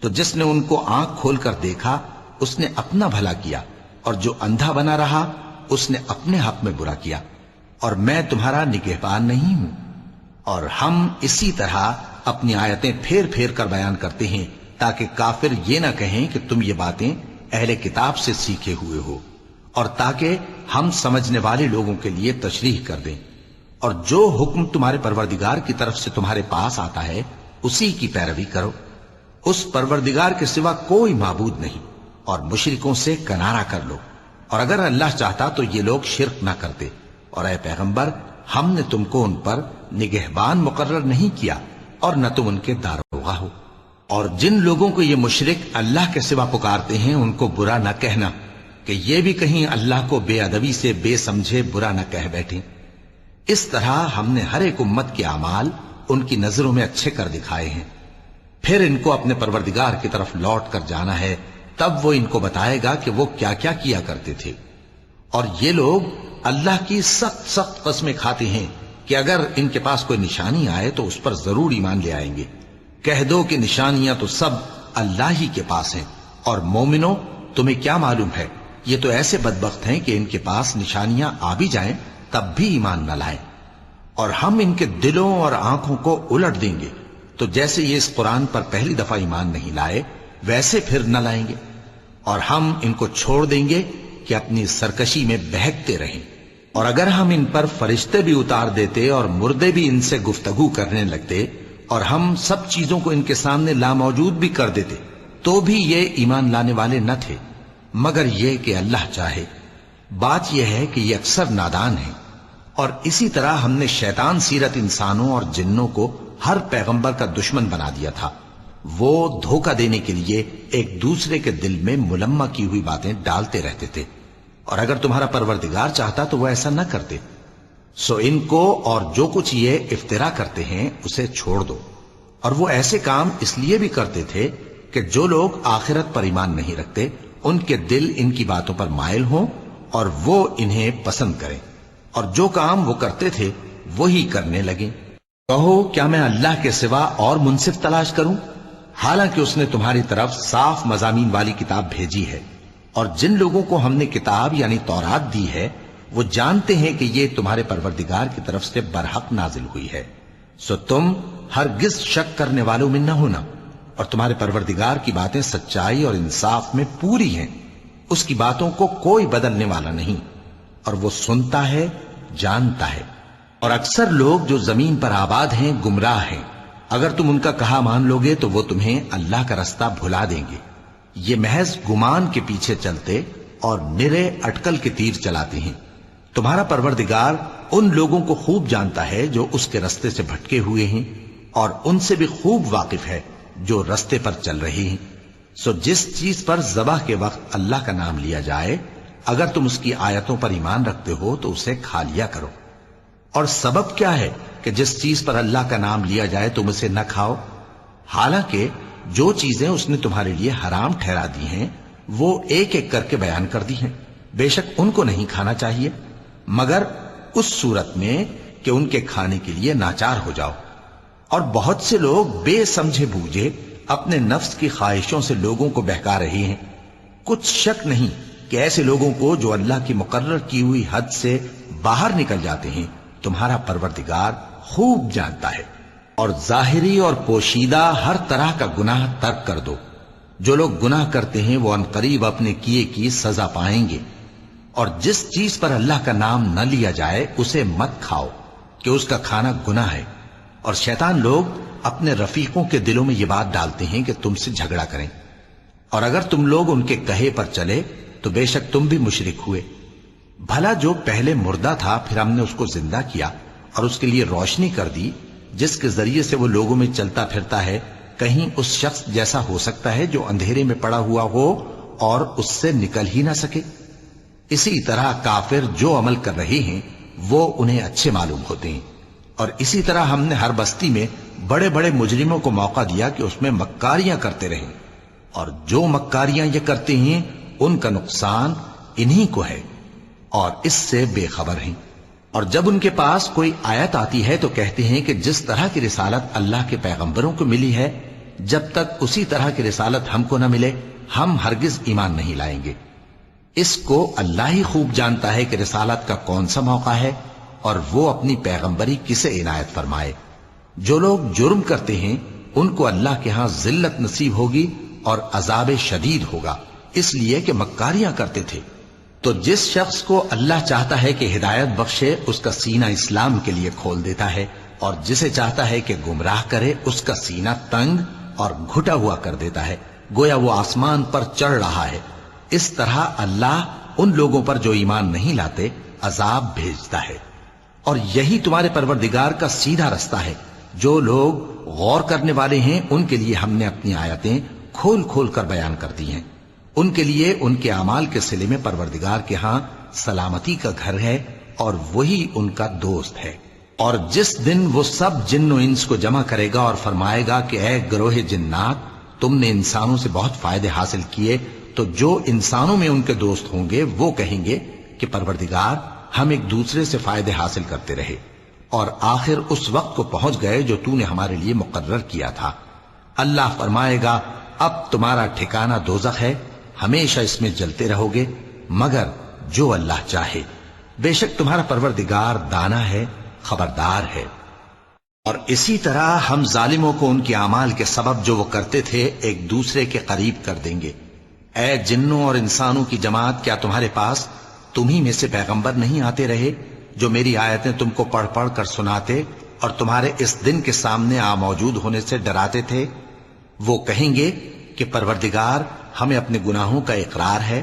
تو جس نے ان کو آنکھ کھول کر دیکھا اس نے اپنا بھلا کیا، اور جو اندھا بنا رہا اس نے اپنے حق میں برا کیا، اور میں تمہارا نگہبان نہیں ہوں۔ اور ہم اسی طرح اپنی آیتیں پھیر پھیر کر بیان کرتے ہیں، تاکہ کافر یہ نہ کہیں کہ تم یہ باتیں اہل کتاب سے سیکھے ہوئے ہو، اور تاکہ ہم سمجھنے والے لوگوں کے لیے تشریح کر دیں۔ اور جو حکم تمہارے پروردگار کی طرف سے تمہارے پاس آتا ہے اسی کی پیروی کرو، اس پروردگار کے سوا کوئی معبود نہیں، اور مشرکوں سے کنارہ کر لو، اور اگر اللہ چاہتا تو یہ لوگ شرک نہ کرتے۔ اور اے پیغمبر، ہم نے تم کو ان پر نگہبان مقرر نہیں کیا، اور نہ تم ان کے داروغہ ہو۔ اور جن لوگوں کو یہ مشرک اللہ کے سوا پکارتے ہیں ان کو برا نہ کہنا، کہ یہ بھی کہیں اللہ کو بے ادبی سے بے سمجھے برا نہ کہہ بیٹھیں۔ اس طرح ہم نے ہر ایک امت کے اعمال ان کی نظروں میں اچھے کر دکھائے ہیں، پھر ان کو اپنے پروردگار کی طرف لوٹ کر جانا ہے، تب وہ ان کو بتائے گا کہ وہ کیا کیا کیا کرتے تھے۔ اور یہ لوگ اللہ کی سخت سخت قسمیں کھاتے ہیں کہ اگر ان کے پاس کوئی نشانی آئے تو اس پر ضرور ایمان لے آئیں گے۔ کہہ دو کہ نشانیاں تو سب اللہ ہی کے پاس ہیں، اور مومنوں تمہیں کیا معلوم ہے، یہ تو ایسے بدبخت ہیں کہ ان کے پاس نشانیاں آ بھی جائیں تب بھی ایمان نہ لائیں، اور ہم ان کے دلوں اور آنکھوں کو الٹ دیں گے، تو جیسے یہ اس قرآن پر پہلی دفعہ ایمان نہیں لائے ویسے پھر نہ لائیں گے، اور ہم ان کو چھوڑ دیں گے کہ اپنی سرکشی میں بہکتے رہیں۔ اور اگر ہم ان پر فرشتے بھی اتار دیتے اور مردے بھی ان سے گفتگو کرنے لگتے، اور ہم سب چیزوں کو ان کے سامنے لاموجود بھی کر دیتے، تو بھی یہ ایمان لانے والے نہ تھے، مگر یہ کہ اللہ چاہے۔ بات یہ ہے کہ یہ اکثر نادان ہیں۔ اور اسی طرح ہم نے شیطان سیرت انسانوں اور جنوں کو ہر پیغمبر کا دشمن بنا دیا تھا، وہ دھوکہ دینے کے لیے ایک دوسرے کے دل میں ملمہ کی ہوئی باتیں ڈالتے رہتے تھے، اور اگر تمہارا پروردگار چاہتا تو وہ ایسا نہ کرتے۔ سو ان کو اور جو کچھ یہ افترا کرتے ہیں اسے چھوڑ دو۔ اور وہ ایسے کام اس لیے بھی کرتے تھے کہ جو لوگ آخرت پر ایمان نہیں رکھتے ان کے دل ان کی باتوں پر مائل ہوں اور وہ انہیں پسند کریں، اور جو کام وہ کرتے تھے وہی کرنے لگیں۔ کہو کیا میں اللہ کے سوا اور منصف تلاش کروں، حالانکہ اس نے تمہاری طرف صاف مضامین والی کتاب بھیجی ہے، اور جن لوگوں کو ہم نے کتاب یعنی تورات دی ہے وہ جانتے ہیں کہ یہ تمہارے پروردگار کی طرف سے برحق نازل ہوئی ہے، سو تم ہرگز شک کرنے والوں میں نہ ہونا، اور تمہارے پروردگار کی باتیں سچائی اور انصاف میں پوری ہیں، اس کی باتوں کو کوئی بدلنے والا نہیں، اور وہ سنتا ہے جانتا ہے۔ اور اکثر لوگ جو زمین پر آباد ہیں گمراہ ہیں، اگر تم ان کا کہا مان لوگے تو وہ تمہیں اللہ کا رستہ بھلا دیں گے۔ یہ محض گمان کے پیچھے چلتے اور نرے اٹکل کے تیر چلاتے ہیں۔ تمہارا پروردگار ان لوگوں کو خوب جانتا ہے جو اس کے رستے سے بھٹکے ہوئے ہیں، اور ان سے بھی خوب واقف ہے جو رستے پر چل رہے ہیں۔ سو جس چیز پر ذبح کے وقت اللہ کا نام لیا جائے، اگر تم اس کی آیتوں پر ایمان رکھتے ہو تو اسے کھا لیا کرو۔ اور سبب کیا ہے کہ جس چیز پر اللہ کا نام لیا جائے تم اسے نہ کھاؤ، حالانکہ جو چیزیں اس نے تمہارے لیے حرام ٹھہرا دی ہیں وہ ایک ایک کر کے بیان کر دی ہیں، بے شک ان کو نہیں کھانا چاہیے مگر اس صورت میں کہ ان کے کھانے کے لیے ناچار ہو جاؤ۔ اور بہت سے لوگ بے سمجھے بوجھے اپنے نفس کی خواہشوں سے لوگوں کو بہکا رہے ہیں۔ کچھ شک نہیں کہ ایسے لوگوں کو جو اللہ کی مقرر کی ہوئی حد سے باہر نکل جاتے ہیں تمہارا پروردگار خوب جانتا ہے۔ اور ظاہری اور پوشیدہ ہر طرح کا گناہ ترک کر دو، جو لوگ گناہ کرتے ہیں وہ عنقریب اپنے کیے کی سزا پائیں گے۔ اور جس چیز پر اللہ کا نام نہ لیا جائے اسے مت کھاؤ کہ اس کا کھانا گناہ ہے، اور شیطان لوگ اپنے رفیقوں کے دلوں میں یہ بات ڈالتے ہیں کہ تم سے جھگڑا کریں، اور اگر تم لوگ ان کے کہے پر چلے تو بے شک تم بھی مشرک ہوئے۔ بھلا جو پہلے مردہ تھا پھر ہم نے اس کو زندہ کیا اور اس کے لیے روشنی کر دی جس کے ذریعے سے وہ لوگوں میں چلتا پھرتا ہے، کہیں اس شخص جیسا ہو سکتا ہے جو اندھیرے میں پڑا ہوا ہو اور اس سے نکل ہی نہ سکے؟ اسی طرح کافر جو عمل کر رہے ہیں وہ انہیں اچھے معلوم ہوتے ہیں۔ اور اسی طرح ہم نے ہر بستی میں بڑے بڑے مجرموں کو موقع دیا کہ اس میں مکاریاں کرتے رہیں، اور جو مکاریاں یہ کرتے ہیں ان کا نقصان انہی کو ہے اور اس سے بے خبر ہیں۔ اور جب ان کے پاس کوئی آیت آتی ہے تو کہتے ہیں کہ جس طرح کی رسالت اللہ کے پیغمبروں کو ملی ہے، جب تک اسی طرح کی رسالت ہم کو نہ ملے ہم ہرگز ایمان نہیں لائیں گے۔ اس کو اللہ ہی خوب جانتا ہے کہ رسالت کا کون سا موقع ہے اور وہ اپنی پیغمبری کسے عنایت فرمائے۔ جو لوگ جرم کرتے ہیں ان کو اللہ کے ہاں ذلت نصیب ہوگی اور عذاب شدید ہوگا، اس لیے کہ مکاریاں کرتے تھے۔ تو جس شخص کو اللہ چاہتا ہے کہ ہدایت بخشے اس کا سینہ اسلام کے لیے کھول دیتا ہے، اور جسے چاہتا ہے کہ گمراہ کرے اس کا سینہ تنگ اور گھٹا ہوا کر دیتا ہے، گویا وہ آسمان پر چڑھ رہا ہے۔ اس طرح اللہ ان لوگوں پر جو ایمان نہیں لاتے عذاب بھیجتا ہے۔ اور یہی تمہارے پروردگار کا سیدھا رستہ ہے۔ جو لوگ غور کرنے والے ہیں ان کے لیے ہم نے اپنی آیتیں کھول کھول کر بیان کر دی ہیں۔ ان کے لیے ان کے اعمال کے صلے میں پروردگار کے ہاں سلامتی کا گھر ہے اور وہی ان کا دوست ہے۔ اور جس دن وہ سب جن و انس کو جمع کرے گا اور فرمائے گا کہ اے گروہ جنات، تم نے انسانوں سے بہت فائدے حاصل کیے، تو جو انسانوں میں ان کے دوست ہوں گے وہ کہیں گے کہ پروردگار ہم ایک دوسرے سے فائدے حاصل کرتے رہے اور آخر اس وقت کو پہنچ گئے جو تو نے ہمارے لیے مقرر کیا تھا۔ اللہ فرمائے گا اب تمہارا ٹھکانہ دوزخ ہے، ہمیشہ اس میں جلتے رہو گے مگر جو اللہ چاہے، بے شک تمہارا پروردگار دانا ہے، خبردار ہے۔ اور اسی طرح ہم ظالموں کو ان کے اعمال کے سبب جو وہ کرتے تھے ایک دوسرے کے قریب کر دیں گے۔ اے جنوں اور انسانوں کی جماعت، کیا تمہارے پاس تمہیں میں سے پیغمبر نہیں آتے رہے جو میری آیتیں تم کو پڑھ پڑھ کر سناتے اور تمہارے اس دن کے سامنے موجود ہونے سے ڈراتے تھے؟ وہ کہیں گے کہ پروردگار ہمیں اپنے گناہوں کا اقرار ہے،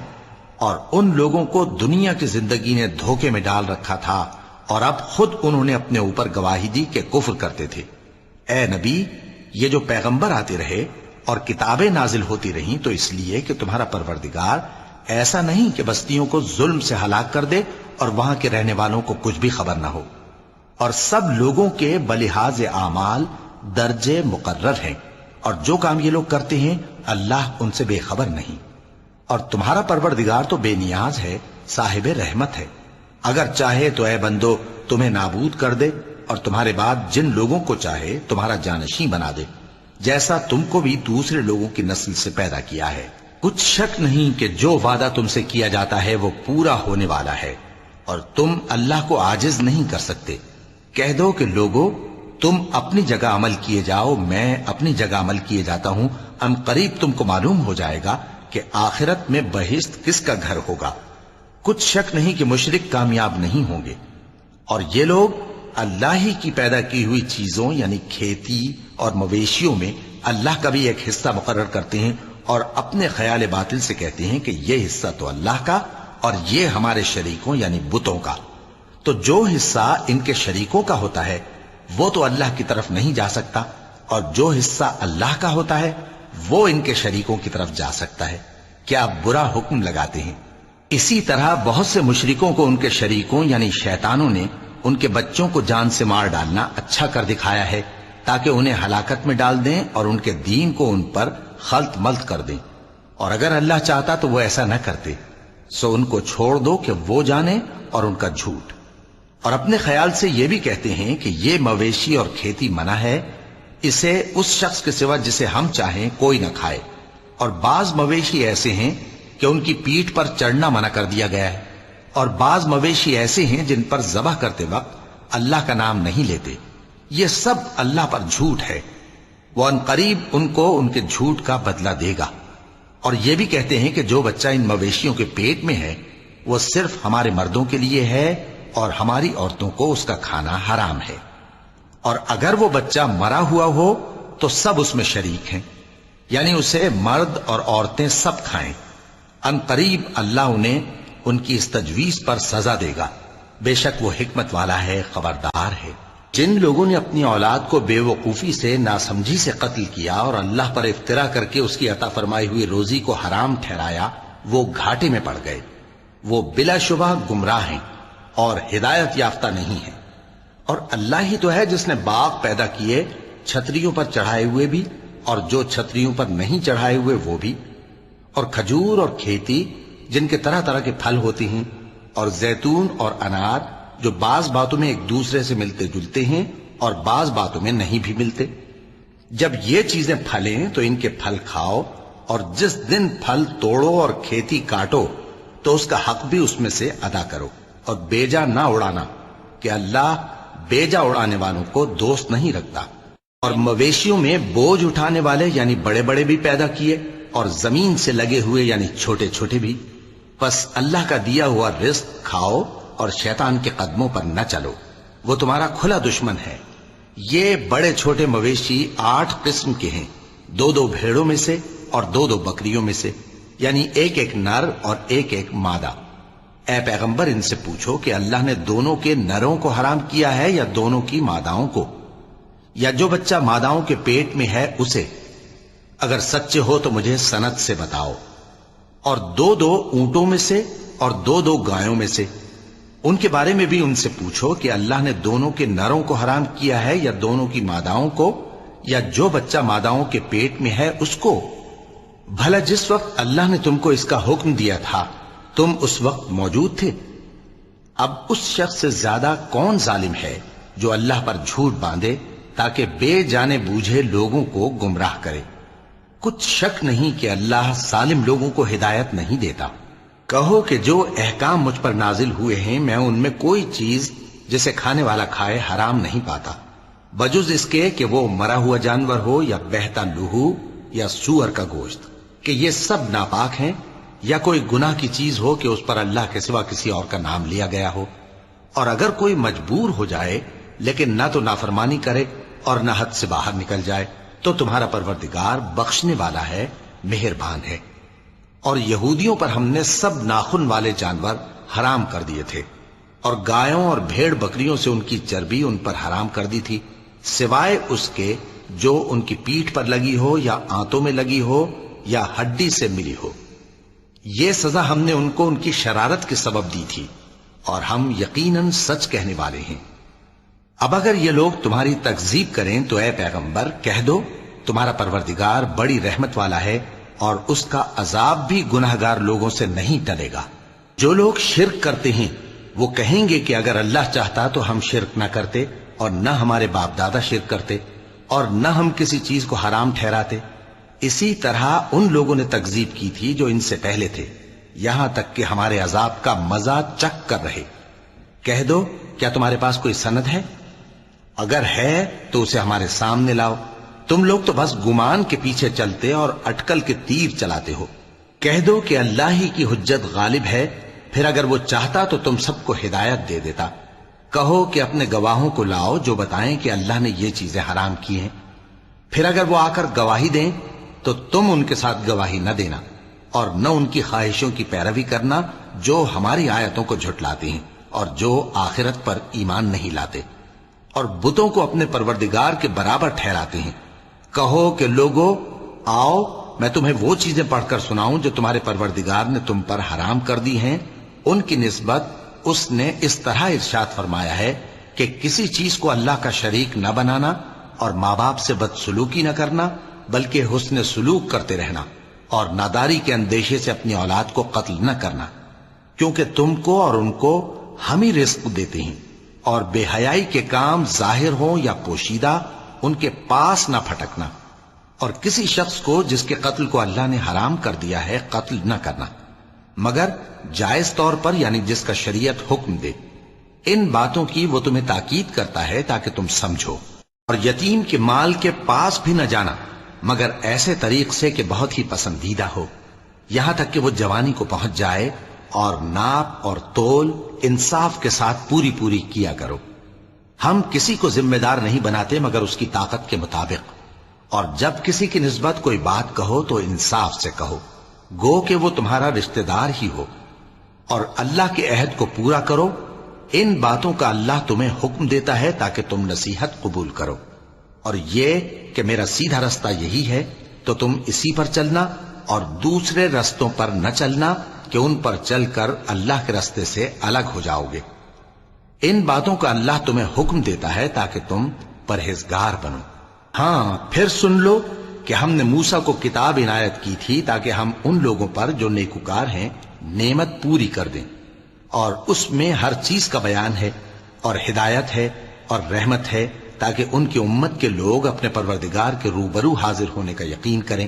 اور ان لوگوں کو دنیا کی زندگی نے دھوکے میں ڈال رکھا تھا اور اب خود انہوں نے اپنے اوپر گواہی دی کہ کفر کرتے تھے۔ اے نبی، یہ جو پیغمبر آتے رہے اور کتابیں نازل ہوتی رہیں تو اس لیے کہ تمہارا پروردگار ایسا نہیں کہ بستیوں کو ظلم سے ہلاک کر دے اور وہاں کے رہنے والوں کو کچھ بھی خبر نہ ہو، اور سب لوگوں کے بلحاظ اعمال درجے مقرر ہیں، اور جو کام یہ لوگ کرتے ہیں اللہ ان سے بے خبر نہیں۔ اور تمہارا پروردگار تو بے نیاز ہے، صاحب رحمت ہے، اگر چاہے تو اے بندو تمہیں نابود کر دے اور تمہارے بعد جن لوگوں کو چاہے تمہارا جانشین بنا دے، جیسا تم کو بھی دوسرے لوگوں کی نسل سے پیدا کیا ہے۔ کچھ شک نہیں کہ جو وعدہ تم سے کیا جاتا ہے وہ پورا ہونے والا ہے، اور تم اللہ کو عاجز نہیں کر سکتے۔ کہہ دو کہ لوگو تم اپنی جگہ عمل کیے جاؤ، میں اپنی جگہ عمل کیے جاتا ہوں، ان قریب تم کو معلوم ہو جائے گا کہ آخرت میں بہشت کس کا گھر ہوگا۔ کچھ شک نہیں کہ مشرک کامیاب نہیں ہوں گے۔ اور یہ لوگ اللہ ہی کی پیدا کی ہوئی چیزوں یعنی کھیتی اور مویشیوں میں اللہ کا بھی ایک حصہ مقرر کرتے ہیں، اور اپنے خیال باطل سے کہتے ہیں کہ یہ حصہ تو اللہ کا اور یہ ہمارے شریکوں یعنی بتوں کا۔ تو جو حصہ ان کے شریکوں کا ہوتا ہے وہ تو اللہ کی طرف نہیں جا سکتا، اور جو حصہ اللہ کا ہوتا ہے وہ ان کے شریکوں کی طرف جا سکتا ہے۔ کیا برا حکم لگاتے ہیں۔ اسی طرح بہت سے مشرکوں کو ان کے شریکوں یعنی شیطانوں نے ان کے بچوں کو جان سے مار ڈالنا اچھا کر دکھایا ہے تاکہ انہیں ہلاکت میں ڈال دیں اور ان کے دین کو ان پر خلط ملط کر دیں، اور اگر اللہ چاہتا تو وہ ایسا نہ کرتے۔ سو ان کو چھوڑ دو کہ وہ جانے اور ان کا جھوٹ۔ اور اپنے خیال سے یہ بھی کہتے ہیں کہ یہ مویشی اور کھیتی منع ہے، اسے اس شخص کے سوا جسے ہم چاہیں کوئی نہ کھائے، اور بعض مویشی ایسے ہیں کہ ان کی پیٹھ پر چڑھنا منع کر دیا گیا ہے، اور بعض مویشی ایسے ہیں جن پر ذبح کرتے وقت اللہ کا نام نہیں لیتے۔ یہ سب اللہ پر جھوٹ ہے، وہ ان قریب ان کو ان کے جھوٹ کا بدلہ دے گا۔ اور یہ بھی کہتے ہیں کہ جو بچہ ان مویشیوں کے پیٹ میں ہے وہ صرف ہمارے مردوں کے لیے ہے اور ہماری عورتوں کو اس کا کھانا حرام ہے، اور اگر وہ بچہ مرا ہوا ہو تو سب اس میں شریک ہیں، یعنی اسے مرد اور عورتیں سب کھائیں۔ ان قریب اللہ انہیں ان کی اس تجویز پر سزا دے گا، بے شک وہ حکمت والا ہے، خبردار ہے۔ جن لوگوں نے اپنی اولاد کو بے وقوفی سے ناسمجھی سے قتل کیا اور اللہ پر افترا کر کے اس کی عطا فرمائی ہوئی روزی کو حرام ٹھہرایا، وہ گھاٹے میں پڑ گئے، وہ بلا شبہ گمراہ ہیں۔ اور ہدایت یافتہ نہیں ہیں۔ اور اللہ ہی تو ہے جس نے باغ پیدا کیے، چھتریوں پر چڑھائے ہوئے بھی اور جو چھتریوں پر نہیں چڑھائے ہوئے وہ بھی، اور کھجور اور کھیتی جن کے طرح طرح کے پھل ہوتے ہیں، اور زیتون اور انار جو بعض باتوں میں ایک دوسرے سے ملتے جلتے ہیں اور بعض باتوں میں نہیں بھی ملتے۔ جب یہ چیزیں پھلیں تو ان کے پھل کھاؤ، اور جس دن پھل توڑو اور کھیتی کاٹو تو اس کا حق بھی اس میں سے ادا کرو، اور بیجا نہ اڑانا کہ اللہ بیجا اڑانے والوں کو دوست نہیں رکھتا۔ اور مویشیوں میں بوجھ اٹھانے والے یعنی بڑے بڑے بھی پیدا کیے، اور زمین سے لگے ہوئے یعنی چھوٹے چھوٹے بھی۔ پس اللہ کا دیا ہوا رزق کھاؤ اور شیطان کے قدموں پر نہ چلو، وہ تمہارا کھلا دشمن ہے۔ یہ بڑے چھوٹے مویشی 8 قسم کے ہیں، 2 بھیڑوں میں سے اور 2 بکریوں میں سے، یعنی ایک نر اور ایک مادہ۔ اے پیغمبر ان سے پوچھو کہ اللہ نے دونوں کے نروں کو حرام کیا ہے یا دونوں کی ماداؤں کو، یا جو بچہ ماداؤں کے پیٹ میں ہے اسے؟ اگر سچے ہو تو مجھے سند سے بتاؤ۔ اور 2 اونٹوں میں سے اور 2 گایوں میں سے، ان کے بارے میں بھی ان سے پوچھو کہ اللہ نے دونوں کے نروں کو حرام کیا ہے یا دونوں کی ماداؤں کو، یا جو بچہ ماداؤں کے پیٹ میں ہے اس کو؟ بھلا جس وقت اللہ نے تم کو اس کا حکم دیا تھا تم اس وقت موجود تھے؟ اب اس شخص سے زیادہ کون ظالم ہے جو اللہ پر جھوٹ باندھے تاکہ بے جانے بوجھے لوگوں کو گمراہ کرے؟ کچھ شک نہیں کہ اللہ ظالم لوگوں کو ہدایت نہیں دیتا۔ کہو کہ جو احکام مجھ پر نازل ہوئے ہیں میں ان میں کوئی چیز جسے کھانے والا کھائے حرام نہیں پاتا، بجز اس کے کہ وہ مرا ہوا جانور ہو یا بہتا لہو یا سور کا گوشت، کہ یہ سب ناپاک ہیں، یا کوئی گناہ کی چیز ہو کہ اس پر اللہ کے سوا کسی اور کا نام لیا گیا ہو۔ اور اگر کوئی مجبور ہو جائے لیکن نہ تو نافرمانی کرے اور نہ حد سے باہر نکل جائے تو تمہارا پروردگار بخشنے والا ہے، مہربان ہے۔ اور یہودیوں پر ہم نے سب ناخن والے جانور حرام کر دیے تھے، اور گایوں اور بھیڑ بکریوں سے ان کی چربی ان پر حرام کر دی تھی، سوائے اس کے جو ان کی پیٹھ پر لگی ہو یا آنتوں میں لگی ہو یا ہڈی سے ملی ہو۔ یہ سزا ہم نے ان کو ان کی شرارت کے سبب دی تھی، اور ہم یقیناً سچ کہنے والے ہیں۔ اب اگر یہ لوگ تمہاری تکذیب کریں تو اے پیغمبر کہہ دو تمہارا پروردگار بڑی رحمت والا ہے، اور اس کا عذاب بھی گناہگار لوگوں سے نہیں ٹلے گا۔ جو لوگ شرک کرتے ہیں وہ کہیں گے کہ اگر اللہ چاہتا تو ہم شرک نہ کرتے، اور نہ ہمارے باپ دادا شرک کرتے، اور نہ ہم کسی چیز کو حرام ٹھہراتے۔ اسی طرح ان لوگوں نے تکذیب کی تھی جو ان سے پہلے تھے، یہاں تک کہ ہمارے عذاب کا مزہ چکھ کر رہے۔ کہہ دو کیا تمہارے پاس کوئی سند ہے؟ اگر ہے تو اسے ہمارے سامنے لاؤ۔ تم لوگ تو بس گمان کے پیچھے چلتے اور اٹکل کے تیر چلاتے ہو۔ کہہ دو کہ اللہ ہی کی حجت غالب ہے، پھر اگر وہ چاہتا تو تم سب کو ہدایت دے دیتا۔ کہو کہ اپنے گواہوں کو لاؤ جو بتائیں کہ اللہ نے یہ چیزیں حرام کی ہیں، پھر اگر وہ آ کر گواہی دیں تو تم ان کے ساتھ گواہی نہ دینا، اور نہ ان کی خواہشوں کی پیروی کرنا جو ہماری آیتوں کو جھٹلاتے ہیں اور جو آخرت پر ایمان نہیں لاتے، اور بتوں کو اپنے پروردگار کے برابر ٹھہراتے ہیں۔ کہو کہ لوگو آؤ میں تمہیں وہ چیزیں پڑھ کر سناؤں جو تمہارے پروردگار نے تم پر حرام کر دی ہیں۔ ان کی نسبت اس نے اس طرح ارشاد فرمایا ہے کہ کسی چیز کو اللہ کا شریک نہ بنانا، اور ماں باپ سے بدسلوکی نہ کرنا بلکہ حسن سلوک کرتے رہنا، اور ناداری کے اندیشے سے اپنی اولاد کو قتل نہ کرنا، کیونکہ تم کو اور ان کو ہم ہی رزق دیتے ہیں۔ اور بے حیائی کے کام ظاہر ہوں یا پوشیدہ ان کے پاس نہ پھٹکنا، اور کسی شخص کو جس کے قتل کو اللہ نے حرام کر دیا ہے قتل نہ کرنا، مگر جائز طور پر یعنی جس کا شریعت حکم دے۔ ان باتوں کی وہ تمہیں تاکید کرتا ہے تاکہ تم سمجھو۔ اور یتیم کے مال کے پاس بھی نہ جانا مگر ایسے طریق سے کہ بہت ہی پسندیدہ ہو، یہاں تک کہ وہ جوانی کو پہنچ جائے، اور ناپ اور تول انصاف کے ساتھ پوری پوری کیا کرو۔ ہم کسی کو ذمہ دار نہیں بناتے مگر اس کی طاقت کے مطابق، اور جب کسی کی نسبت کوئی بات کہو تو انصاف سے کہو، گو کہ وہ تمہارا رشتہ دار ہی ہو، اور اللہ کے عہد کو پورا کرو۔ ان باتوں کا اللہ تمہیں حکم دیتا ہے تاکہ تم نصیحت قبول کرو، اور یہ کہ میرا سیدھا رستہ یہی ہے تو تم اسی پر چلنا، اور دوسرے رستوں پر نہ چلنا کہ ان پر چل کر اللہ کے رستے سے الگ ہو جاؤ گے۔ ان باتوں کا اللہ تمہیں حکم دیتا ہے تاکہ تم پرہیزگار بنو۔ ہاں پھر سن لو کہ ہم نے موسیٰ کو کتاب عنایت کی تھی تاکہ ہم ان لوگوں پر جو نیکوکار ہیں نعمت پوری کر دیں، اور اس میں ہر چیز کا بیان ہے اور ہدایت ہے اور رحمت ہے، تاکہ ان کی امت کے لوگ اپنے پروردگار کے روبرو حاضر ہونے کا یقین کریں۔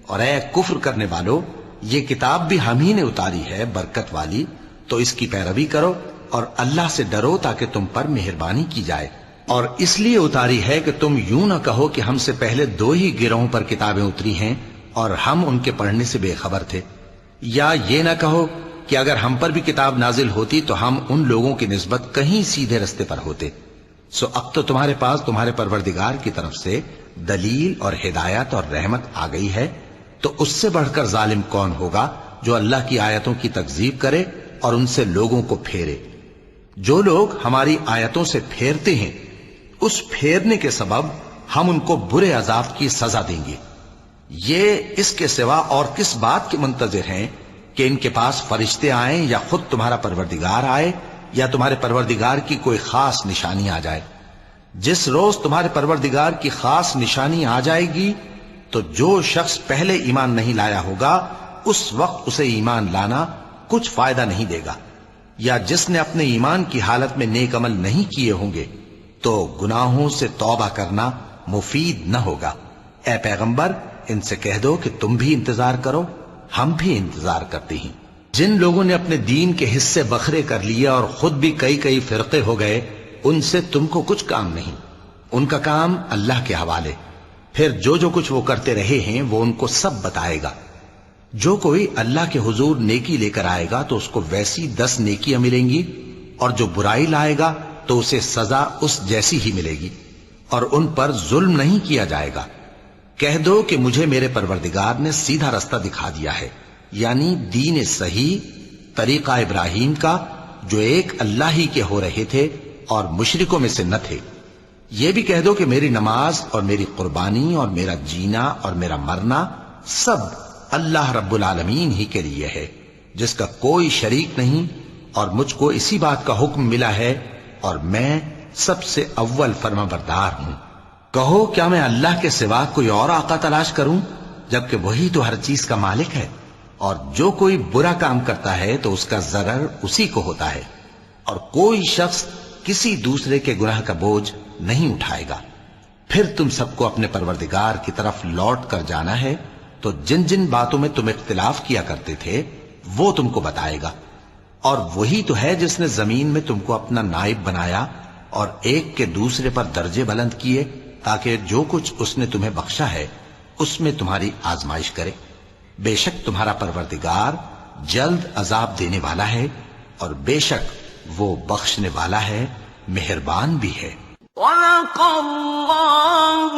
اور اے کفر کرنے والو، یہ کتاب بھی ہم ہی نے اتاری ہے برکت والی، تو اس کی پیروی کرو اور اللہ سے ڈرو تاکہ تم پر مہربانی کی جائے۔ اور اس لیے اتاری ہے کہ تم یوں نہ کہو کہ ہم سے پہلے 2 ہی گروہوں پر کتابیں اتری ہیں اور ہم ان کے پڑھنے سے بے خبر تھے، یا یہ نہ کہو کہ اگر ہم پر بھی کتاب نازل ہوتی تو ہم ان لوگوں کی نسبت کہیں سیدھے رستے پر ہوتے۔ سو اب تو تمہارے پاس تمہارے پروردگار کی طرف سے دلیل اور ہدایت اور رحمت آ گئی ہے، تو اس سے بڑھ کر ظالم کون ہوگا جو اللہ کی آیتوں کی تکذیب کرے اور ان سے لوگوں کو پھیرے۔ جو لوگ ہماری آیتوں سے پھیرتے ہیں، اس پھیرنے کے سبب ہم ان کو برے عذاب کی سزا دیں گے۔ یہ اس کے سوا اور کس بات کے منتظر ہیں کہ ان کے پاس فرشتے آئیں یا خود تمہارا پروردگار آئے یا تمہارے پروردگار کی کوئی خاص نشانی آ جائے؟ جس روز تمہارے پروردگار کی خاص نشانی آ جائے گی تو جو شخص پہلے ایمان نہیں لایا ہوگا اس وقت اسے ایمان لانا کچھ فائدہ نہیں دے گا، یا جس نے اپنے ایمان کی حالت میں نیک عمل نہیں کیے ہوں گے تو گناہوں سے توبہ کرنا مفید نہ ہوگا۔ اے پیغمبر، ان سے کہہ دو کہ تم بھی انتظار کرو، ہم بھی انتظار کرتے ہیں۔ جن لوگوں نے اپنے دین کے حصے بکھرے کر لیے اور خود بھی کئی فرقے ہو گئے، ان سے تم کو کچھ کام نہیں، ان کا کام اللہ کے حوالے۔ پھر جو کچھ وہ کرتے رہے ہیں وہ ان کو سب بتائے گا۔ جو کوئی اللہ کے حضور نیکی لے کر آئے گا تو اس کو ویسی 10 نیکیاں ملیں گی، اور جو برائی لائے گا تو اسے سزا اس جیسی ہی ملے گی، اور ان پر ظلم نہیں کیا جائے گا۔ کہہ دو کہ مجھے میرے پروردگار نے سیدھا رستہ دکھا دیا ہے، یعنی دین صحیح، طریقہ ابراہیم کا، جو ایک اللہ ہی کے ہو رہے تھے اور مشرکوں میں سے نہ تھے۔ یہ بھی کہہ دو کہ میری نماز اور میری قربانی اور میرا جینا اور میرا مرنا سب اللہ رب العالمین ہی کے لیے ہے، جس کا کوئی شریک نہیں، اور مجھ کو اسی بات کا حکم ملا ہے اور میں سب سے اول فرما بردار ہوں۔ کہو کیا میں اللہ کے سوا کوئی اور آقا تلاش کروں، جبکہ وہی تو ہر چیز کا مالک ہے؟ اور جو کوئی برا کام کرتا ہے تو اس کا ضرر اسی کو ہوتا ہے، اور کوئی شخص کسی دوسرے کے گناہ کا بوجھ نہیں اٹھائے گا۔ پھر تم سب کو اپنے پروردگار کی طرف لوٹ کر جانا ہے، تو جن جن باتوں میں تم اختلاف کیا کرتے تھے وہ تم کو بتائے گا۔ اور وہی تو ہے جس نے زمین میں تم کو اپنا نائب بنایا اور ایک کے دوسرے پر درجے بلند کیے، تاکہ جو کچھ اس نے تمہیں بخشا ہے اس میں تمہاری آزمائش کرے۔ بے شک تمہارا پروردگار جلد عذاب دینے والا ہے، اور بے شک وہ بخشنے والا ہے، مہربان بھی ہے۔ صدق اللہ